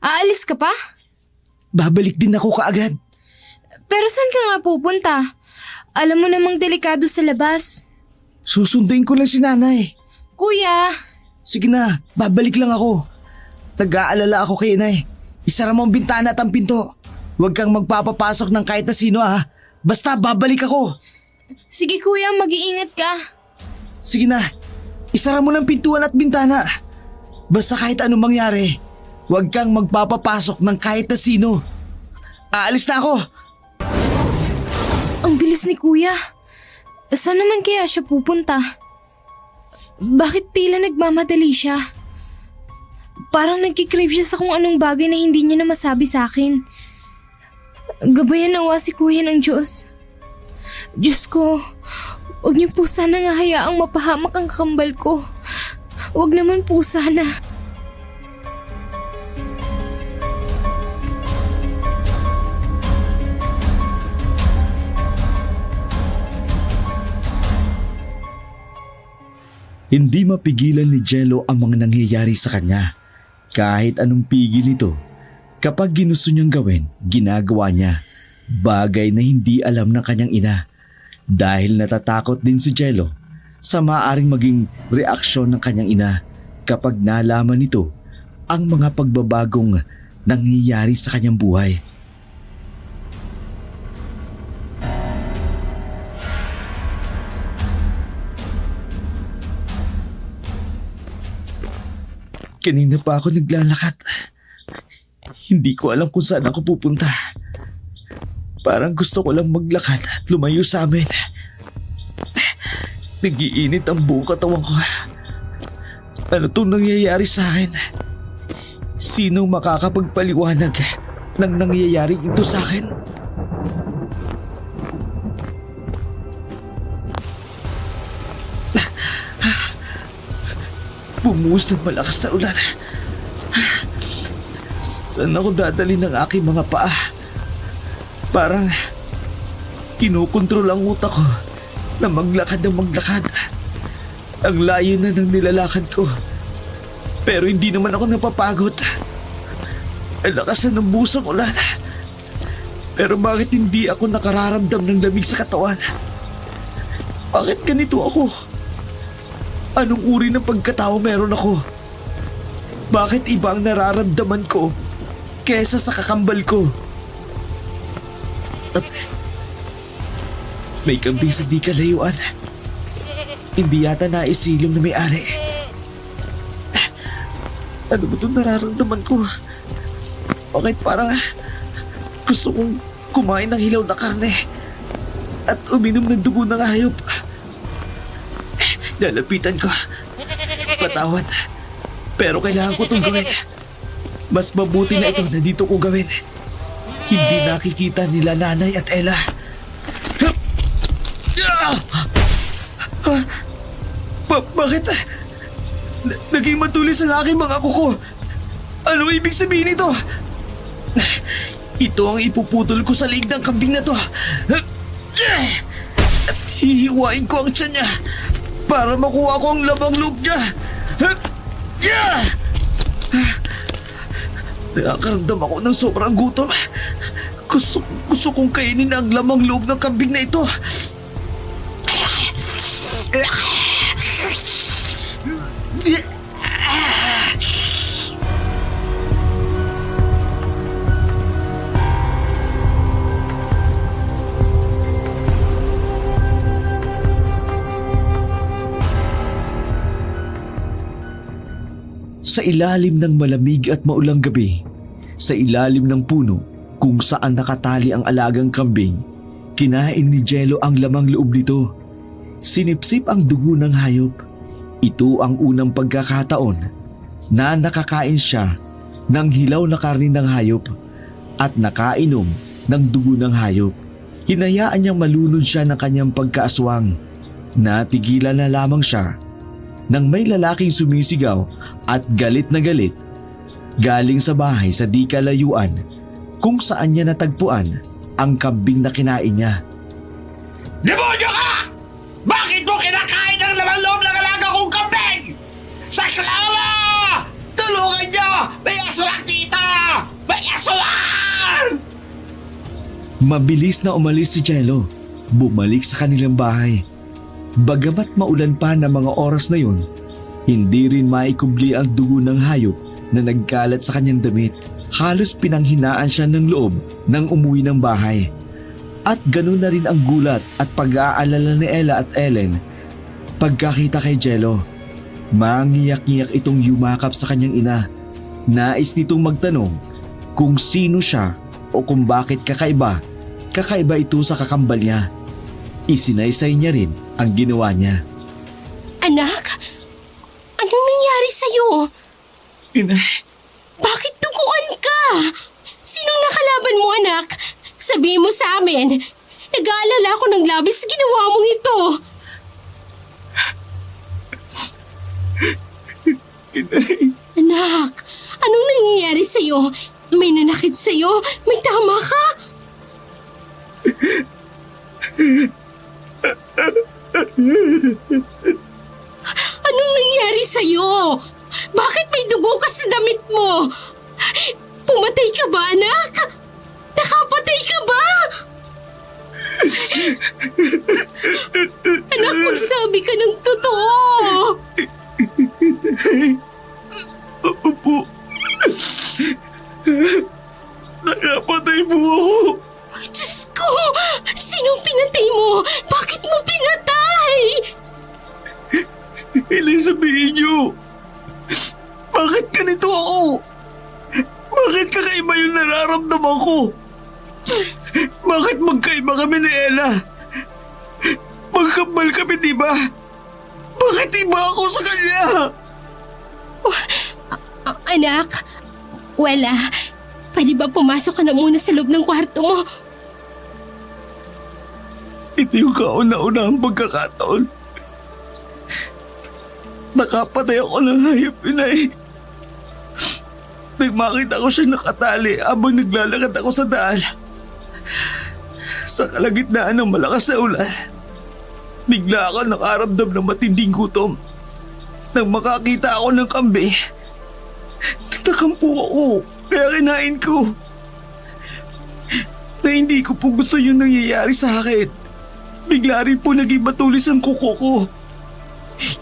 aalis ka pa? Babalik din ako kaagad. Pero saan ka nga pupunta? Alam mo namang delikado sa labas. Susunduin ko lang si nanay. Kuya, Sige na, babalik lang ako. Nag-aalala ako kay inay. Isara mo ang bintana at ang pinto. Huwag kang magpapapasok ng kahit na sino, ha. Basta babalik ako. sige kuya, mag-iingat ka. Sige na, isara mo ng pintuan at bintana. Basta kahit anong mangyari, huwag kang magpapapasok ng kahit na sino. Aalis na ako. Ang bilis ni kuya. Saan naman kaya siya pupunta? Bakit tila nagmamadali siya? Parang nagkikrave siya sa kung anong bagay na hindi niya na masabi sa akin. Gabayan nawa si kuya ng Diyos. Diyos ko, huwag niyo po sana nga hayaang mapahamak ang kambal ko. Huwag naman po sana. Hindi mapigilan ni Jello ang mga nangyayari sa kanya. Kahit anong pigil nito, kapag ginusto niyang gawin, ginagawa niya. Bagay na hindi alam ng kanyang ina. Dahil natatakot din si Jello sa maaaring maging reaksyon ng kanyang ina kapag nalaman nito ang mga pagbabagong nangyayari sa kanyang buhay. Kanina pa ako naglalakad. Hindi ko alam kung saan ako pupunta. Parang gusto ko lang maglakad at lumayo sa amin. Nagiinit ang buong katawan ko. Ano itong nangyayari sa akin? Sinong makakapagpaliwanag ng nangyayari ito sa akin? Bumuhos ng malakas na ulan. Saan ako dadali ng aking mga paa? Parang kinukontrol ang utak ko na maglakad ng maglakad. Ang layo na ng nilalakad ko. Pero hindi naman ako napapagod. Ang lakas na ng busang ulan. Pero bakit hindi ako nakararamdam ng lamig sa katawan? Bakit ganito ako? Anong uri ng pagkatao meron ako? Bakit iba ang nararamdaman ko kesa sa kakambal ko? May kambing sa di kalayuan. Hindi yata naisilong na may-ari. Ano ba itong nararamdaman ko? Bakit parang gusto kong kumain ng hilaw na karne at uminom ng dugo ng hayop? Lalapitan ko. Patawad. Pero kailangan ko itong gawin. Mas mabuti na ito na dito ko gawin. Hindi nakikita nila nanay at Ella. Bakit? Naging matulis ang aking mga kuko. Ano ibig sabihin ito? Ito ang ipuputol ko sa liig ng kambing na to. At hihiwain ko ang tiyan niya para makuha ko ang lamang loob niya. Nakakaramdam ako ng sobrang gutom. Gusto kong kainin ang lamang loob ng kambing na ito. Sa ilalim ng malamig at maulang gabi, sa ilalim ng puno kung saan nakatali ang alagang kambing, kinain ni Jello ang lamang loob nito. Sinipsip ang dugo ng hayop. Ito ang unang pagkakataon na nakakain siya ng hilaw na karne ng hayop at nakainom ng dugo ng hayop. Hinayaan niyang malunod siya ng kanyang pagkaaswang. Natigilan na lamang siya nang may lalaking sumisigaw at galit na galit galing sa bahay sa di kalayuan kung saan niya natagpuan ang kambing na kinain niya. Demonyo ka! Bakit mo kinakain ang lamang loob ng alaga kong kambing? Saklala! Tulungan niyo! May aswang dito! May aswang! Mabilis na umalis si Jello. Bumalik sa kanilang bahay. Bagamat maulan pa ng mga oras na yun, hindi rin maikubli ang dugo ng hayop na nagkalat sa kanyang damit. Halos pinanghinaan siya ng loob nang umuwi ng bahay. At ganun na rin ang gulat at pag-aalala ni Ella at Ellen pagkakita kay Jello. Mangiyak-ngiyak itong yumakap sa kanyang ina. Nais nitong magtanong kung sino siya o kung bakit kakaiba ito sa kakambal niya. Isinaysay niya rin ang ginawa niya. Anak, anong nangyari sa'yo? Inay, Bakit duguan ka? Sinong nakalaban mo, anak? Sabihin mo sa amin. Nag-aalala ako ng labis sa ginawa mong ito. inay. Anak, anong nangyayari sa'yo? May nanakit sa'yo? May tama ka? Anong damit mo! Pumatay ka ba, anak? Nakapatay ka ba? Anak, magsabi ka ng totoo! Opo. Nakapatay po ako. Ay, Diyos ko! Sinong pinatay mo? Bakit mo pinatay? Hindi sabihin niyo. Bakit ganito ako? Bakit kakaiba yung nararamdaman ko? Bakit magkaiba kami ni Ella? Magkapal kami, di ba? Bakit iba ako sa kanya? Anak, wala. Pwede ba pumasok ka na muna sa loob ng kwarto mo? Ito yung kauna-unahang pagkakataon. Nakapatay ako ng hayop, inay. Nang makita ko siya nakatali habang naglalakad ako sa daan. Sa kalagitnaan ng malakas na ulan, bigla ako nakaramdam ng matinding gutom. Nang makakita ako ng kambing, nagtakampo ako, kaya kinain ko. Na hindi ko po gusto yung nangyayari sa akin. Bigla rin po naging matulis ang kuko ko.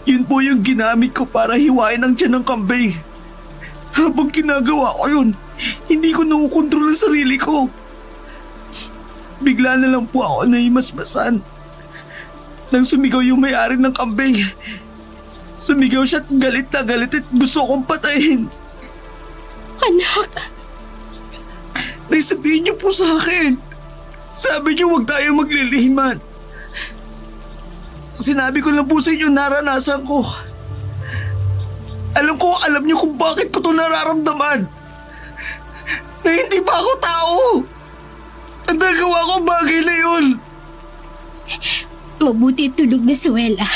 Yun po yung ginamit ko para hiwain ang tiyan ng kambing. Habang ginagawa ko yun, hindi ko nakukontrol ang sarili ko. Bigla na lang po ako naimasmasan. Nang sumigaw yung may-ari ng kambing. Sumigaw siya at galit na galit at gusto kong patayin. Anak, Naisabihin niyo po sa akin. Sabi niyo huwag tayo maglilihiman. Sinabi ko lang po sa inyo naranasan ko. Alam niyo kung bakit ko ito nararamdaman. Na hindi ba ako tao? Ang nagawa ko bagay na yun. mabuti tulog na si Wela.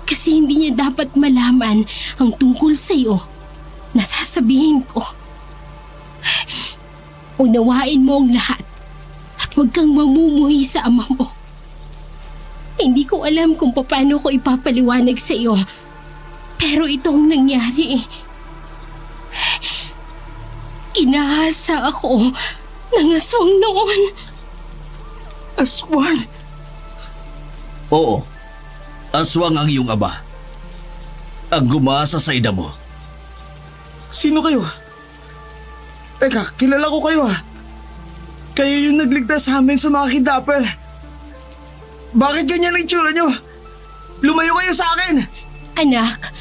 Kasi hindi niya dapat malaman ang tungkol sa'yo na sasabihin ko. Unawain mo ang lahat at huwag kang mamumuhi sa ama mo. Hindi ko alam kung paano ko ipapaliwanag sa iyo. Pero ito ang nangyari. Kinahasa ako ng aswang noon. Aswan? Oo, aswang ang iyong ama. Ang gumasa sa ina mo. Sino kayo? Teka, kilala ko kayo ha. Kayo yung nagligtas sa amin sa mga kidnapper. Bakit ganyan ang itsura nyo? Lumayo kayo sa akin! Anak,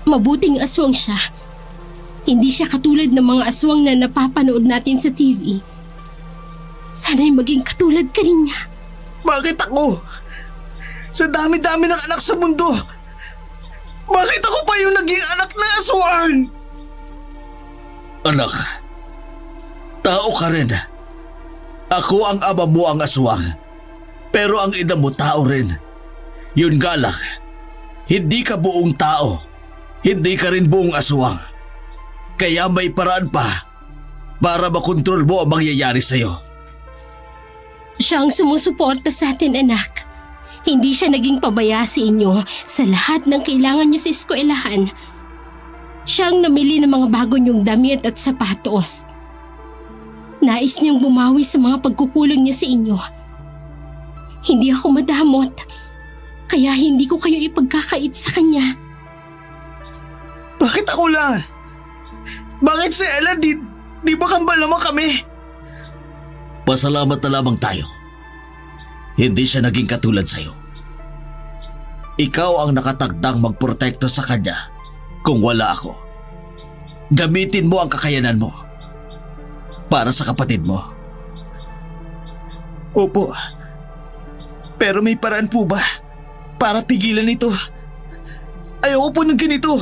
mabuting aswang siya. Hindi siya katulad ng mga aswang na napapanood natin sa TV. Sana'y maging katulad ka rin niya. Bakit ako? Sa dami-dami ng anak sa mundo, bakit ako pa yung naging anak na aswang? Anak, tao ka rin. Ako ang ama mo ang aswang. Pero ang ina mo tao rin. Yun nga lang, hindi ka buong tao. Hindi ka rin buong aswang. Kaya may paraan pa para makontrol mo ang mangyayari sa'yo. Siya ang sumusuporta sa atin, anak. Hindi siya naging pabaya sa inyo sa lahat ng kailangan niyo sa eskwelahan. Siya ang namili ng mga bago niyong damit at sapatos. Nais niyang bumawi sa mga pagkukulang niya sa inyo. Hindi ako madamot, kaya hindi ko kayo ipagkakait sa kanya. Bakit ako lang? Bakit si Ella di ba kambal naman kami? Pasalamat na lamang tayo. Hindi siya naging katulad sa'yo. Ikaw ang nakatagdang magprotekta sa kanya kung wala ako. Gamitin mo ang kakayanan mo para sa kapatid mo. Opo. Pero may paraan po ba para pigilan ito? Ayoko po ng ganito.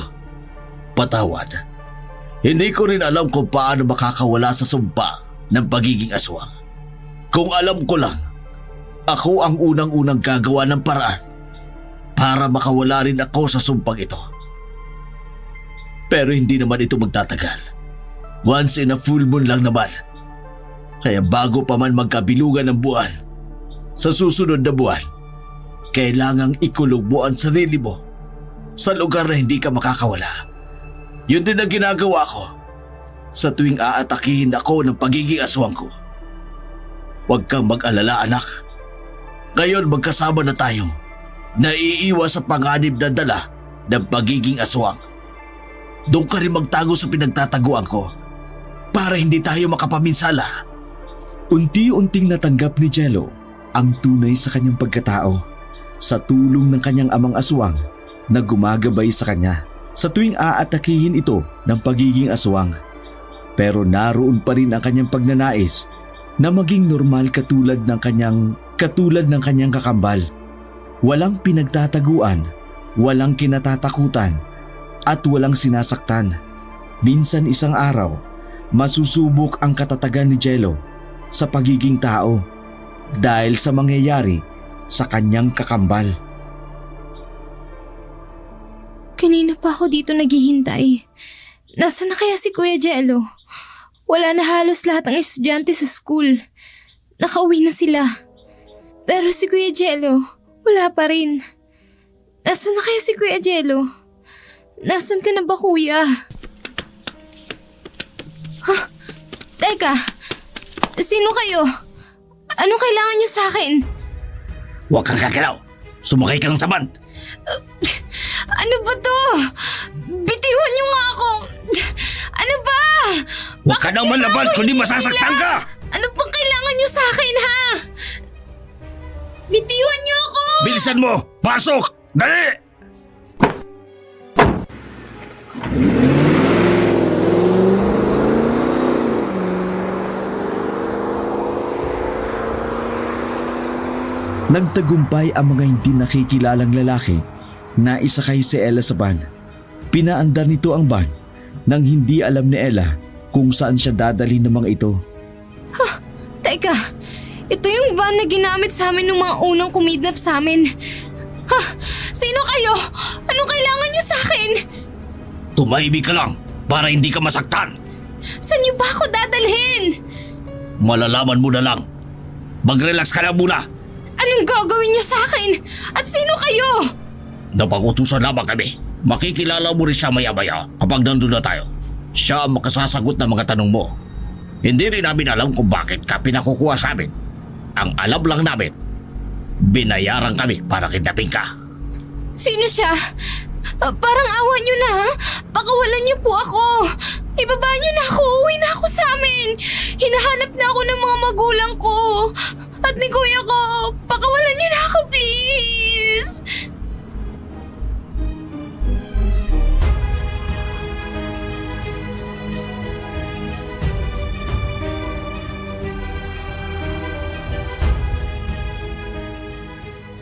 Patawad. Hindi ko rin alam kung paano makakawala sa sumpa ng pagiging aswang. Kung alam ko lang, ako ang unang-unang gagawa ng paraan para makawala rin ako sa sumpang ito. Pero hindi naman ito magtatagal. Once in a full moon lang naman. Kaya bago pa man magkabilugan ng buwan, sa susunod na buwan, kailangang ikulog mo ang sarili mo sa lugar na hindi ka makakawala. Yun din ang ginagawa ko sa tuwing aatakihin ako ng pagiging aswang ko. Huwag kang mag-alala, anak. Ngayon magkasama na tayo. Naiiwas sa panganib na dala ng pagiging aswang. Doon ka rin magtago sa pinagtataguan ko para hindi tayo makapaminsala. Unti-unting natanggap ni Jello ang tunay sa kanyang pagkatao sa tulong ng kanyang amang aswang na gumagabay sa kanya sa tuwing aatakihin ito ng pagiging aswang. Pero naroon pa rin ang kanyang pagnanais na maging normal katulad ng kanyang kakambal. Walang pinagtataguan, walang kinatatakutan, at walang sinasaktan. Minsan isang araw, masusubok ang katatagan ni Jello sa pagiging tao dahil sa mangyayari sa kanyang kakambal. Kanina pa ako dito naghihintay. Nasaan na kaya si Kuya Jello? Wala na halos lahat ng estudyante sa school. Nakauwi na sila. Pero si Kuya Jello, wala pa rin. Nasaan na kaya si Kuya Jello? Nasaan ka na ba, Kuya? Teka, sino kayo? Anong kailangan niyo sa akin? Huwag kang gagalaw. Sumakay ka lang sa van. Ano ba to? Bitiwan niyo nga ako! Ano ba? Huwag ka nang malaban kundi masasaktan ka! Ano pang kailangan niyo sa akin, ha? Bitiwan niyo ako! Bilisan mo! Pasok! Dali! Nagtagumpay ang mga hindi nakikilalang lalaki na isakay si Ella sa van. Pinaandar nito ang van nang hindi alam ni Ella kung saan siya dadalhin ng mga ito. Teka, ito yung van na ginamit sa amin ng mga unang kumidnap sa amin. Sino kayo? Anong kailangan niyo sa akin? Tumahimik ka lang para hindi ka masaktan. Saan niyo ba ako dadalhin? Malalaman mo na lang. Mag-relax ka lang muna. Anong gagawin niyo sa akin? At sino kayo? Napag-utusan lamang kami. Makikilala mo rin siya maya-maya kapag nandun na tayo. Siya ang makasasagot ng mga tanong mo. Hindi rin namin alam kung bakit ka pinakukuha sa amin. Ang alam lang namin, binayaran kami para kidnapin ka. Sino siya? Parang awa niyo na, ha? Pakawalan niyo po ako. Ibaba niyo na ako, uwi na ako sa amin. Hinahanap na ako ng mga magulang ko. At ni kuya ko, pakawalan niyo na ako, please.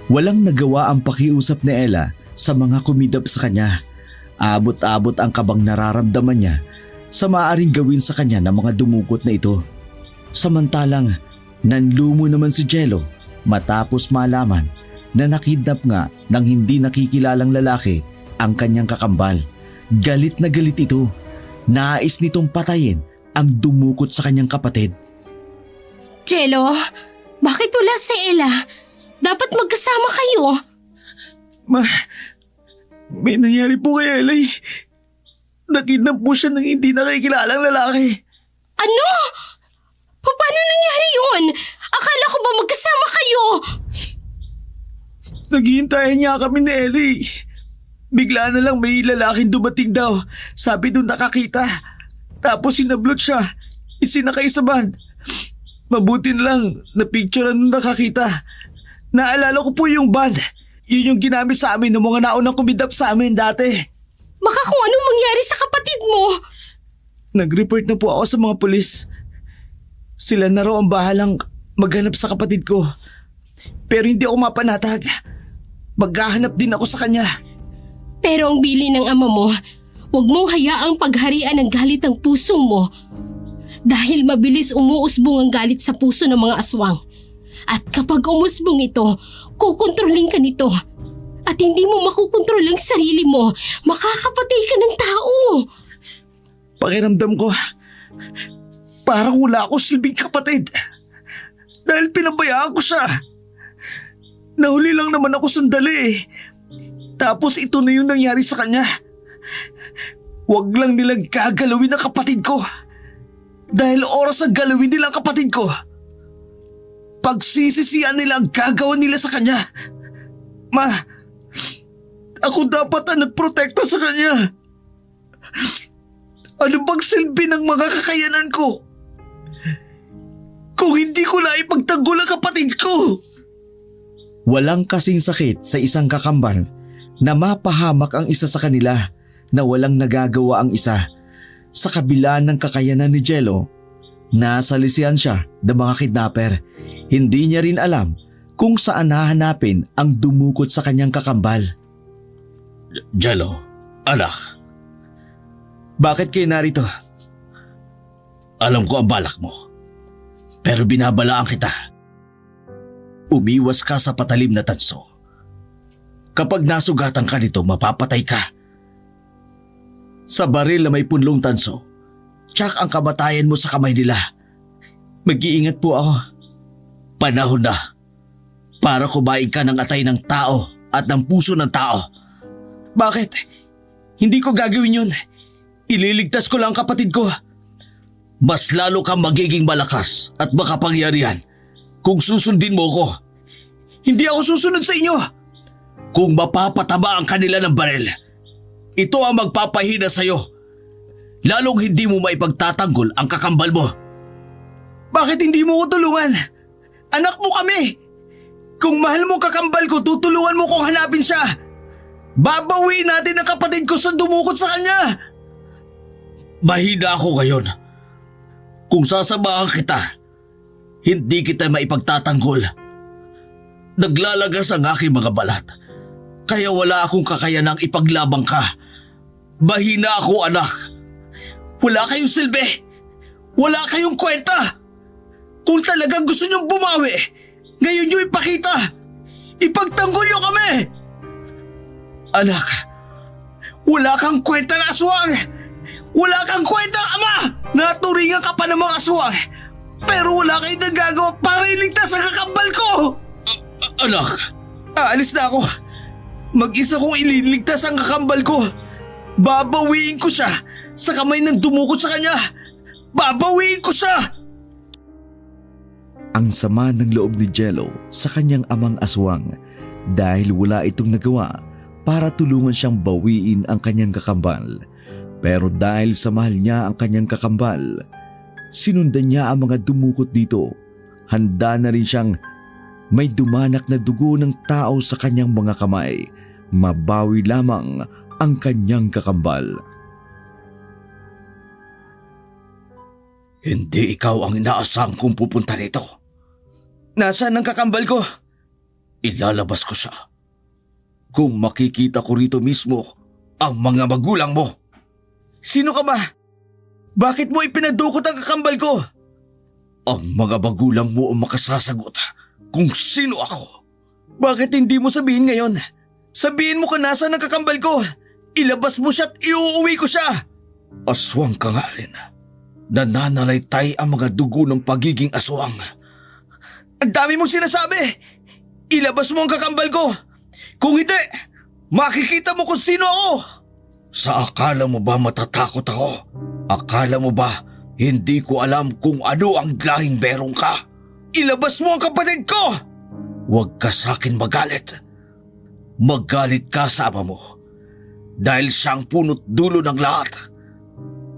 Walang nagawa ang pakiusap ni Ella sa mga kumidap sa kanya. Abot-abot ang kabang nararamdaman niya sa maaaring gawin sa kanya ng mga dumukot na ito. Samantalang nanlumo naman si Jello matapos malaman na nakidnap nga ng hindi nakikilalang lalaki ang kanyang kakambal. Galit na galit ito. Nais nitong patayin ang dumukot sa kanyang kapatid. Jello, bakit wala si Ella? Dapat magkasama kayo. May nangyari po kay Ella. Nakidnap po siya ng hindi nakikilalang lalaki. Ano? Paano nangyari yun? Akala ko ba magkasama kayo? Naghihintayan niya kami ni Ella. Bigla na lang may lalaking dumating daw. Sabi doon nakakita. Tapos sinablot siya. Isinakay sa van. Mabuti na lang na-picturean nung nakakita. Naalala ko po yung van. Yun yung ginamit sa amin ng mga naunang kumidap sa amin dati. Baka kung anong mangyari sa kapatid mo. Nag-report na po ako sa mga pulis. Sila na raw ang bahalang maghanap sa kapatid ko. Pero hindi ako mapanatag. Maghahanap din ako sa kanya. Pero ang bili ng ama mo, huwag mong hayaang pagharian ng galit ang puso mo. Dahil mabilis umuusbong ang galit sa puso ng mga aswang. At kapag umusbong ito, kukontrolin ka nito. At hindi mo makukontrol ang sarili mo, makakapatay ka ng tao. Pakiramdam ko, parang wala ako silbing kapatid. Dahil pinabayaan ko siya. Nahuli lang naman ako sandali eh. Tapos ito na yung nangyari sa kanya. Huwag lang nilang gagalawin ang kapatid ko. Dahil oras ang galawin nila ang kapatid ko. Pagsisisihan nila ang gagawa nila sa kanya. Ma, ako dapat ang nagprotekta sa kanya. Ano bang silbi ng mga kakayanan ko kung hindi ko na ipagtanggol ang kapatid ko? Walang kasing sakit sa isang kakambal na mapahamak ang isa sa kanila na walang nagagawa ang isa. Sa kabila ng kakayanan ni Jello, nasalisihan siya ng mga kidnapper. Hindi niya rin alam kung saan hahanapin ang dumukot sa kanyang kakambal. Jello, anak, Bakit kayo narito? alam ko ang balak mo. Pero binabalaan kita. Umiwas ka sa patalim na tanso. Kapag nasugatan ka nito, mapapatay ka. Sa baril na may punlong tanso, tsak ang kamatayan mo sa kamay nila. Mag-iingat po ako. Panahon na para kumain ka ng atay ng tao at ng puso ng tao. Bakit? Hindi ko gagawin yun. Ililigtas ko lang ang kapatid ko. Mas lalo kang magiging malakas at makapangyarihan kung susundin mo ko. Hindi ako susunod sa inyo. Kung mapapataba ang kanila ng baril, ito ang magpapahina sa'yo. Lalong hindi mo maipagtatanggol ang kakambal mo. Bakit hindi mo ko tulungan? Anak mo kami. Kung mahal mo kakambal ko, tutulungan mo kong hanapin siya. Babawiin natin ang kapatid ko sa dumukot sa kanya. Mahina ako ngayon. Kung sasamahan kita, hindi kita maipagtatanggol. Naglalagas ang aking mga balat, kaya wala akong kakayanang ipaglabang ka. Mahina ako, anak. Wala kayong silbi. Wala kayong kwenta. Kung talagang gusto niyong bumawi, ngayon niyo ipakita. Ipagtanggol niyo kami. Anak, wala kang kwenta na aswang. Wala kang kwenta, ama. Naturingan ka pa ng mga aswang. Pero wala kayong nagagawa para iligtas ang kakambal ko. Anak, Aalis na ako. Mag-isa kong ililigtas ang kakambal ko. Babawiin ko siya sa kamay ng dumukot sa kanya. Babawiin ko siya! Ang sama ng loob ni Jello sa kanyang amang aswang dahil wala itong nagawa para tulungan siyang bawiin ang kanyang kakambal. Pero dahil sa mahal niya ang kanyang kakambal, sinundan niya ang mga dumukot dito. Handa na rin siyang may dumanak na dugo ng tao sa kanyang mga kamay. Mabawi lamang ang kanyang kakambal. hindi ikaw ang inaasang kong pupunta rito. Nasaan ang kakambal ko? Ilalabas ko siya. Kung makikita ko rito mismo ang mga magulang mo. Sino ka ba? Bakit mo ipinadukot ang kakambal ko? Ang mga magulang mo ang makasasagot kung sino ako. Bakit hindi mo sabihin ngayon? Sabihin mo kung nasaan ang kakambal ko. Ilabas mo siya at iuuwi ko siya. Aswang ka nga rin. Nananalaytay ang mga dugo ng pagiging aswang. Ang dami mong sinasabi. Ilabas mo ang kakambal ko. Kung hindi, makikita mo kung sino ako. Sa akala mo ba matatakot ako? Akala mo ba hindi ko alam kung ano ang lahing berong ka? Ilabas mo ang kapatid ko. Huwag ka sa akin magalit. Magalit ka sa ama mo. Dahil siyang punot dulo ng lahat.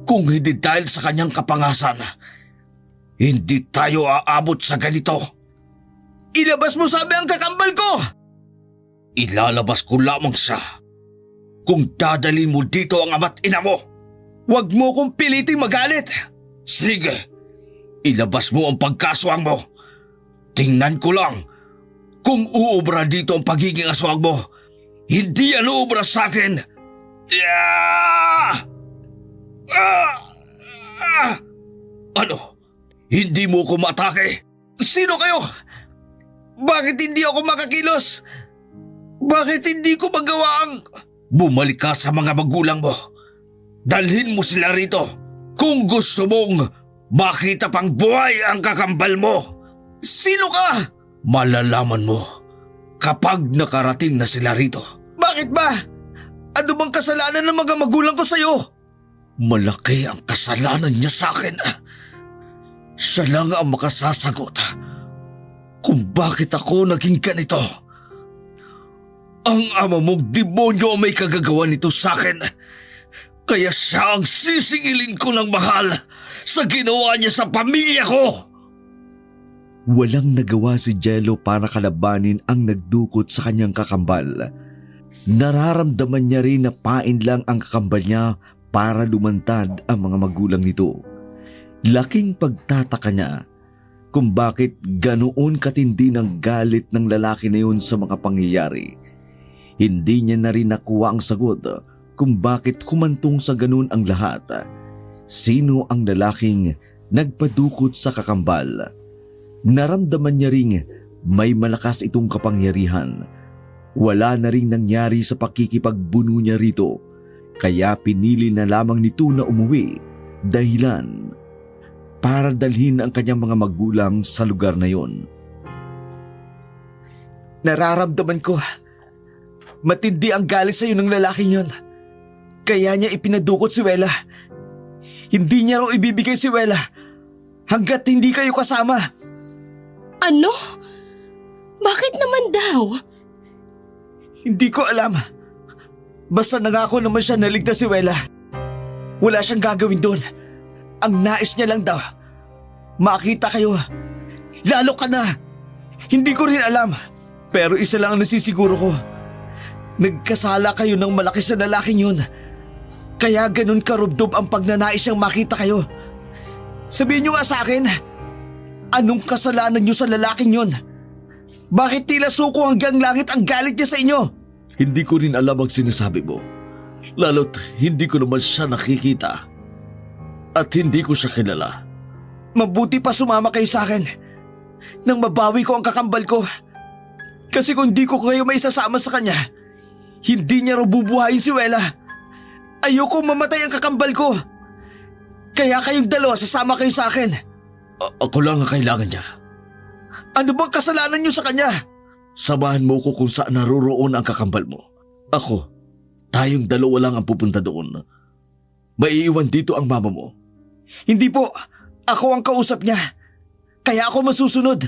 Kung hindi dahil sa kanyang kapangasan, hindi tayo aabot sa ganito. Ilabas mo sabi ang kakambal ko. Ilalabas ko lamang siya kung dadalhin mo dito ang ama't ina mo. Huwag mo kong piliting magalit. Sige, ilabas mo ang pagkaswang mo. Tingnan ko lang kung uubra dito ang pagiging aswang mo. Hindi yan uubra sa akin. Ano? Hindi mo ko matake? Sino kayo? Bakit hindi ako makakilos? Bakit hindi ko magawa ang... Bumalik ka sa mga magulang mo. Dalhin mo sila rito kung gusto mong makita pang buhay ang kakambal mo. Sino ka? Malalaman mo kapag nakarating na sila rito. Bakit ba? Ano bang kasalanan ng mga magulang ko sa'yo? Malaki ang kasalanan niya sa akin. Siya lang ang makasasagot kung bakit ako naging ganito. Ang ama mong demonyo ang may kagagawa nito sa akin. Kaya siya ang sisingilin ko ng mahal sa ginawa niya sa pamilya ko. Walang nagawa si Jello para kalabanin ang nagdukot sa kanyang kakambal. Nararamdaman niya rin na pain lang ang kakambal niya para lumantad ang mga magulang nito. Laking pagtataka niya kung bakit ganoon katindi ng galit ng lalaki na yun sa mga pangyayari. Hindi niya na rin nakuha ang sagot kung bakit humantong sa ganun ang lahat. Sino ang lalaking nagpadukot sa kakambal? Naramdaman niya ring may malakas itong kapangyarihan. Wala na ring nangyari sa pakikipagbuno niya rito, kaya pinili na lamang nito na umuwi dahilan para dalhin ang kanyang mga magulang sa lugar na yon. Nararamdaman ko, matindi ang galit sa iyo ng lalaking yon. Kaya niya ipinadukot si Wela. Hindi niya raw ibibigay si Wela hanggat hindi kayo kasama. Ano? Bakit naman daw? Hindi ko alam. Basta nangako naman siya na ligtas si Wela. Wala siyang gagawin doon. Ang nais niya lang daw, makita kayo. Lalo ka na. Hindi ko rin alam. Pero isa lang ang nasisiguro ko. Nagkasala kayo ng malaki sa lalaking yun. Kaya ganun karubdob ang pagnanais siyang makita kayo. Sabihin niyo nga sa akin, anong kasalanan niyo sa lalaking yun? Bakit tila suko hanggang langit ang galit niya sa inyo? Hindi ko rin alam ang sinasabi mo. Lalo't hindi ko naman siya nakikita. At hindi ko siya kilala. Mabuti pa sumama kayo sa akin nang mabawi ko ang kakambal ko. Kasi kung di ko kayo maisasama sa kanya, hindi niya raw bubuhayin si Wela. Ayokong mamatay ang kakambal ko. Kaya kayong dalawa sasama kayo sa akin. Ako lang ang kailangan niya. Ano bang kasalanan niyo sa kanya? Samahan mo ko kung saan naroroon ang kakambal mo. Ako, tayong dalawa lang ang pupunta doon. Maiiwan dito ang mama mo. Hindi po, ako ang kausap niya. Kaya ako masusunod.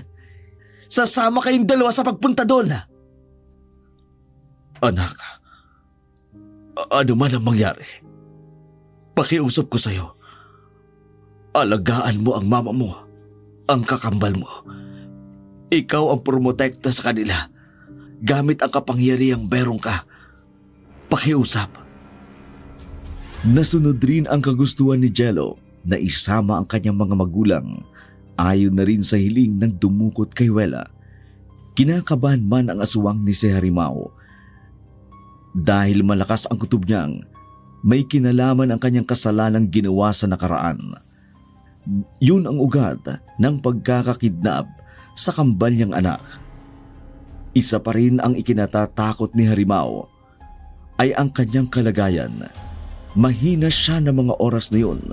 Sasama kayong dalawa sa pagpunta doon. Anak, ano man ang mangyari, pakiusap ko sa'yo. Alagaan mo ang mama mo, ang kakambal mo. Ikaw ang promotekta sa kanila gamit ang kapangyarihang berong ka. Pakiusap. Nasunod rin ang kagustuhan ni Jello na isama ang kanyang mga magulang. Ayon na rin sa hiling ng dumukot kay Wela. Kinakabahan man ang aswang ni si Harimau. Dahil malakas ang kutob niyang, may kinalaman ang kanyang kasalanang ginawa sa nakaraan. Yun ang ugat ng pagkakakidnap sa kambal niyang anak. Isa pa rin ang ikinatatakot ni Harimau ay ang kanyang kalagayan. Mahina siya ng mga oras na yun.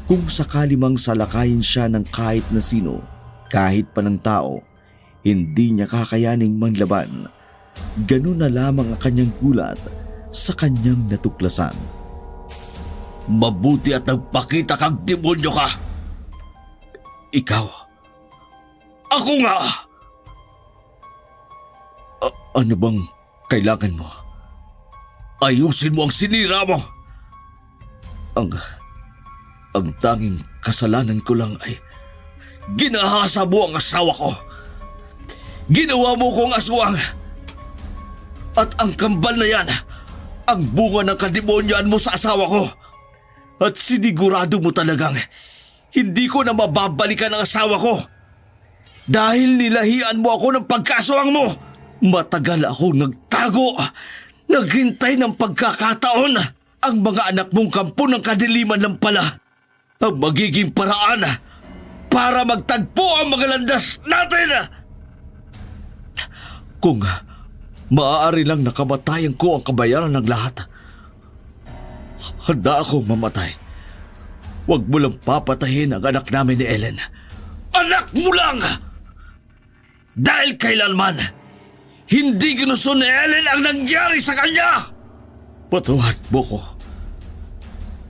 Kung sakali mang salakayin siya ng kahit na sino, kahit pa ng tao, hindi niya kakayaning manglaban. Ganun na lamang ang kanyang gulat sa kanyang natuklasan. Mabuti at nagpakita kang demonyo ka. Ikaw. Ako nga. Ano bang kailangan mo? Ayusin mo ang sinira mo. Ang tanging kasalanan ko lang ay Ginahasa mo ang asawa ko. Ginawa mo kong aswang. At ang kambal na yan, ang bunga ng kademonyoan mo sa asawa ko. At sinigurado mo talagang hindi ko na mababalikan ang asawa ko. Dahil nilahian mo ako ng pagkaswang mo. Matagal ako nagtago. Naghintay ng pagkakataon. Ang mga anak mong kampo ng kadiliman lang pala ang magiging paraan para magtagpo ang mga landas natin. Kung maaari lang nakamatayan ko ang kabayaran ng lahat, handa akong mamatay. Huwag mo lang papatahin ang anak namin ni Ellen. Anak mo lang! Dahil kailanman, hindi ginusto ni Ellen ang nangyari sa kanya! Patawarin mo ko.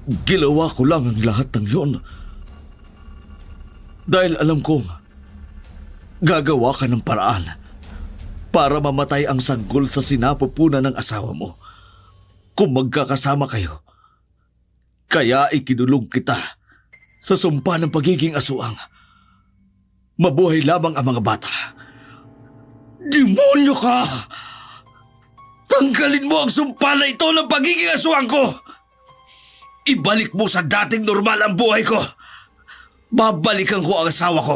Ginawa ko lang ang lahat ng yon. Dahil alam kong gagawa ka ng paraan para mamatay ang sanggol sa sinapupunan ng asawa mo kung magkakasama kayo. Kaya ikinulong kita sa sumpa ng pagiging aswang. Mabuhay lamang ang mga bata. Demonyo ka! Tanggalin mo ang sumpa na ito ng pagiging aswang ko! Ibalik mo sa dating normal ang buhay ko. Babalikan ko ang asawa ko.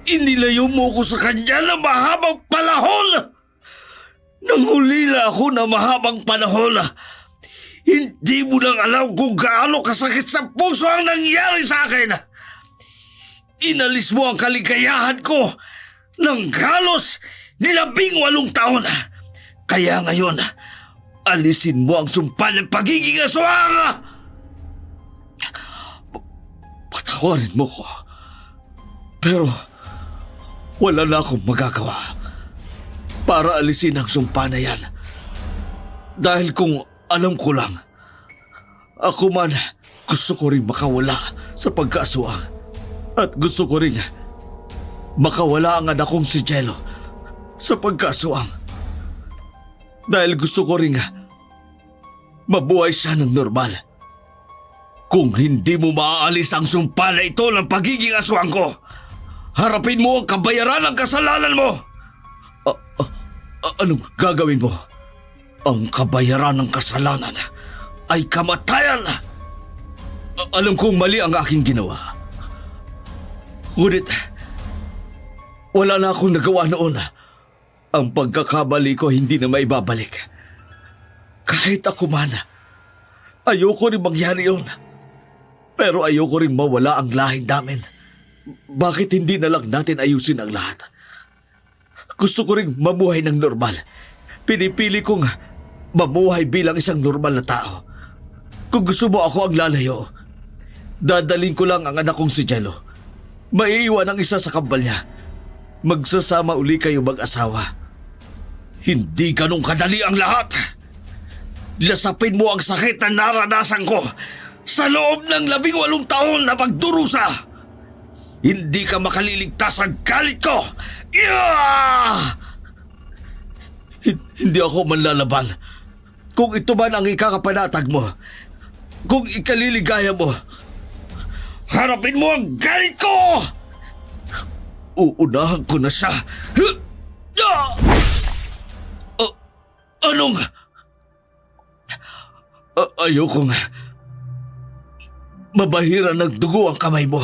Inilayo mo ko sa kanya na mahabang panahon. Nangulila ako na mahabang panahon. Hindi mo lang alam kung gaano kasakit sa puso ang nangyari sa akin. Inalis mo ang kaligayahan ko ng halos 18 taon. Kaya ngayon, alisin mo ang sumpa ng pagiging aswang! Patawarin mo ko. Pero wala na akong magagawa para alisin ang sumpa na yan. Dahil kung alam ko lang, ako man gusto ko rin makawala sa pagkaaswang. At gusto ko rin makawala ang anak kong si Jello sa pagkaaswang. Dahil gusto ko rin mabuhay siya ng normal. Kung hindi mo maaalis ang sumpa na ito ng pagiging aswang ko, harapin mo ang kabayaran ng kasalanan mo. Anong gagawin mo? Ang kabayaran ng kasalanan ay kamatayan. Alam kong mali ang aking ginawa. Ngunit, wala na akong nagawa noon. Ang pagkakamali ko hindi na maibabalik. Kahit ako man, ayoko rin mangyari yun. Pero ayoko rin mawala ang lahi namin. Bakit hindi na lang natin ayusin ang lahat? Gusto ko rin mabuhay ng normal. Pinipili kong mabuhay bilang isang normal na tao. Kung gusto mo ako ang lalayo, dadalhin ko lang ang anak kong si Jello. Maiiwan ang isa sa kambal niya. Magsasama uli kayo mag-asawa. Hindi ganun kadali ang lahat. Lasapin mo ang sakit na naranasan ko sa loob ng 18 taon na pagdurusa. Hindi ka makaliligtas sa galit ko. Hindi ako manlalaban. Kung ito man ang ikakapanatag mo, kung ikaliligaya mo, harapin mo ang galit ko! Uunahan ko na siya. Anong? Ayokong mabahira ng dugo ang kamay mo.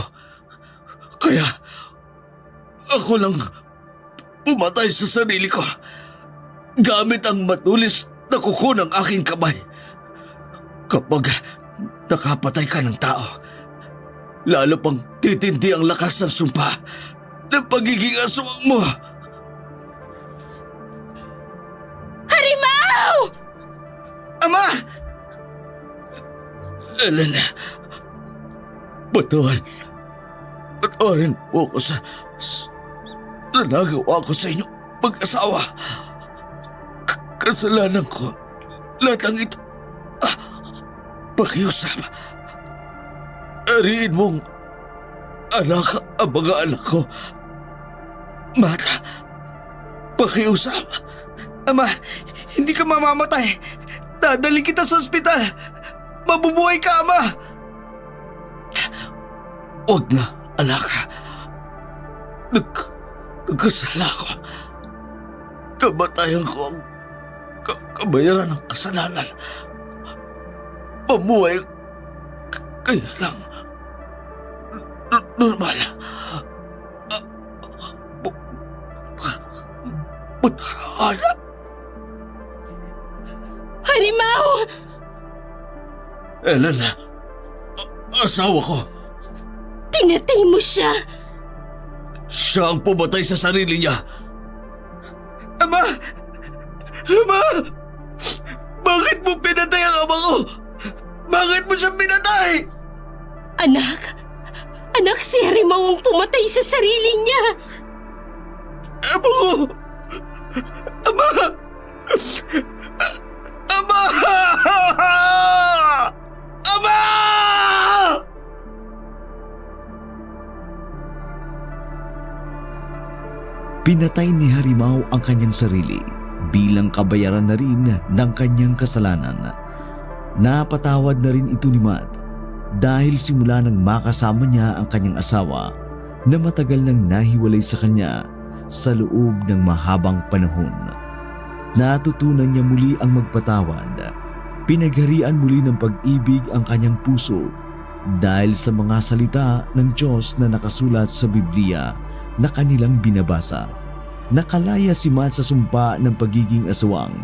Kaya ako lang pumatay sa sarili ko gamit ang matulis na kuko ng aking kamay. Kapag nakapatay ka ng tao, lalo pang titindi ang lakas ng sumpa ng pagiging aswang mo. Harimaw! Ama! Ellen, patawarin po ko sa nagawa ko sa inyo mag-asawa. Kasalanan ko lahat ang ito. Pakiusap. Ariin mong anak ang mga anak ko. Mata, pakiusap. Ama, hindi ka mamamatay. Dadalhin kita sa ospital. Mabubuhay ka, Ama. Huwag na, anak. Nagkasala ko. Kamatayan ko ang kabayaran ng kasalanan. Mamuhay kaya lang normal. Putana. Harimaw! Ellen, asawa ko. Pinatay mo siya! Siya ang pumatay sa sarili niya. Ama! Ama! Bakit mo pinatay ang ama ko? Bakit mo siya pinatay? Anak! Anak, si Harimaw ang pumatay sa sarili niya! Ama ko! Ama! Ama! Ama! Pinatay ni Harimaw ang kanyang sarili bilang kabayaran na rin ng kanyang kasalanan. Napatawad na rin ito ni Matt dahil simula nang makasama niya ang kanyang asawa na matagal nang nahiwalay sa kanya sa loob ng mahabang panahon. Natutunan niya muli ang magpatawad. Pinagharian muli ng pag-ibig ang kanyang puso dahil sa mga salita ng Diyos na nakasulat sa Biblia na kanilang binabasa. Nakalaya si Matt sa sumpa ng pagiging aswang.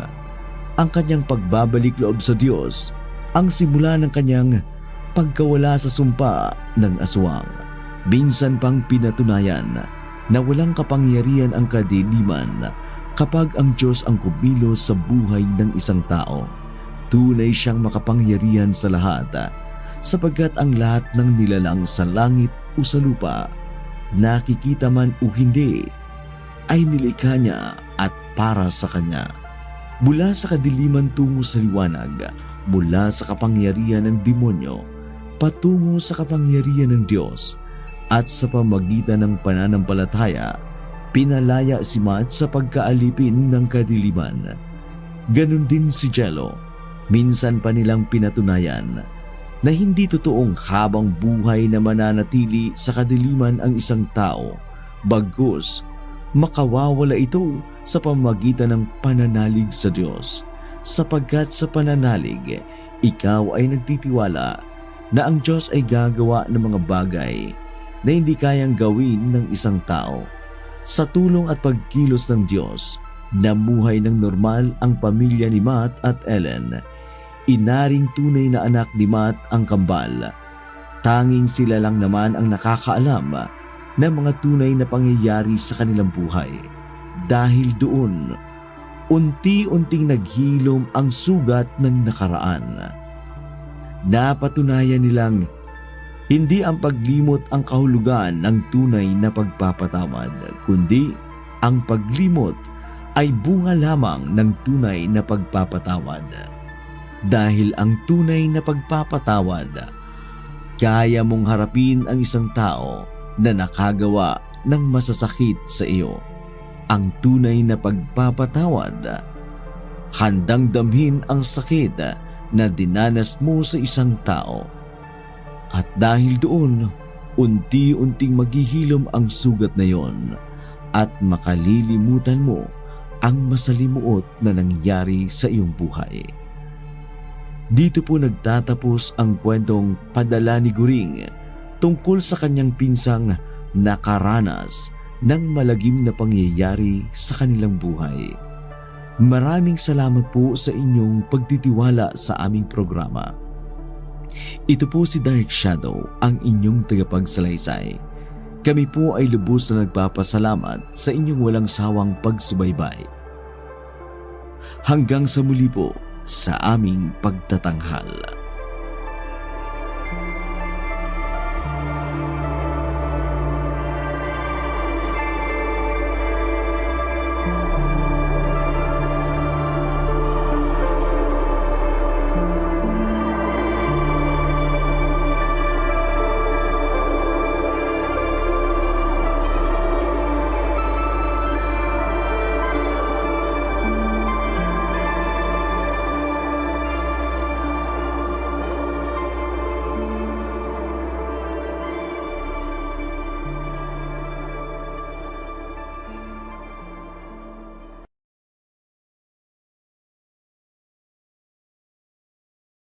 Ang kanyang pagbabalik loob sa Diyos ang simula ng kanyang pagkawala sa sumpa ng aswang. Minsan pang pinatunayan na walang kapangyarihan ang kadiliman kapag ang Diyos ang kumilos sa buhay ng isang tao. Tunay siyang makapangyarihan sa lahat sapagkat ang lahat ng nilalang sa langit o sa lupa, nakikita man o hindi, ay nilikha niya at para sa Kanya. Mula sa kadiliman tungo sa liwanag, mula sa kapangyarihan ng demonyo, patungo sa kapangyarihan ng Diyos, at sa pamagitan ng pananampalataya, pinalaya si Matt sa pagkaalipin ng kadiliman. Ganon din si Jello. Minsan pa nilang pinatunayan na hindi totoong habang buhay na mananatili sa kadiliman ang isang tao, bagkus makawawala ito sa pamamagitan ng pananalig sa Diyos, sapagkat sa pananalig, ikaw ay nagtitiwala na ang Diyos ay gagawa ng mga bagay na hindi kayang gawin ng isang tao. Sa tulong at pagkilos ng Diyos, namuhay ng normal ang pamilya ni Matt at Ellen. Inaring tunay na anak ni Matt ang kambal. Tanging sila lang naman ang nakakaalam ng mga tunay na pangyayari sa kanilang buhay. Dahil doon, unti-unting naghilom ang sugat ng nakaraan. Napatunayan nilang hindi ang paglimot ang kahulugan ng tunay na pagpapatawad, kundi ang paglimot ay bunga lamang ng tunay na pagpapatawad. Dahil ang tunay na pagpapatawad, kaya mong harapin ang isang tao na nakagawa ng masasakit sa iyo. Ang tunay na pagpapatawad, handang damhin ang sakit na dinanas mo sa isang tao. At dahil doon, unti-unting maghihilom ang sugat na yon at makalilimutan mo ang masalimuot na nangyari sa iyong buhay. Dito po nagtatapos ang kwentong Padala ni Goring tungkol sa kanyang pinsang nakaranas ng malagim na pangyayari sa kanilang buhay. Maraming salamat po sa inyong pagtitiwala sa aming programa. Ito po si Dark Shadow, ang inyong tagapagsalaysay. Kami po ay lubos na nagpapasalamat sa inyong walang sawang pagsubaybay. Hanggang sa muli po sa aming pagtatanghal.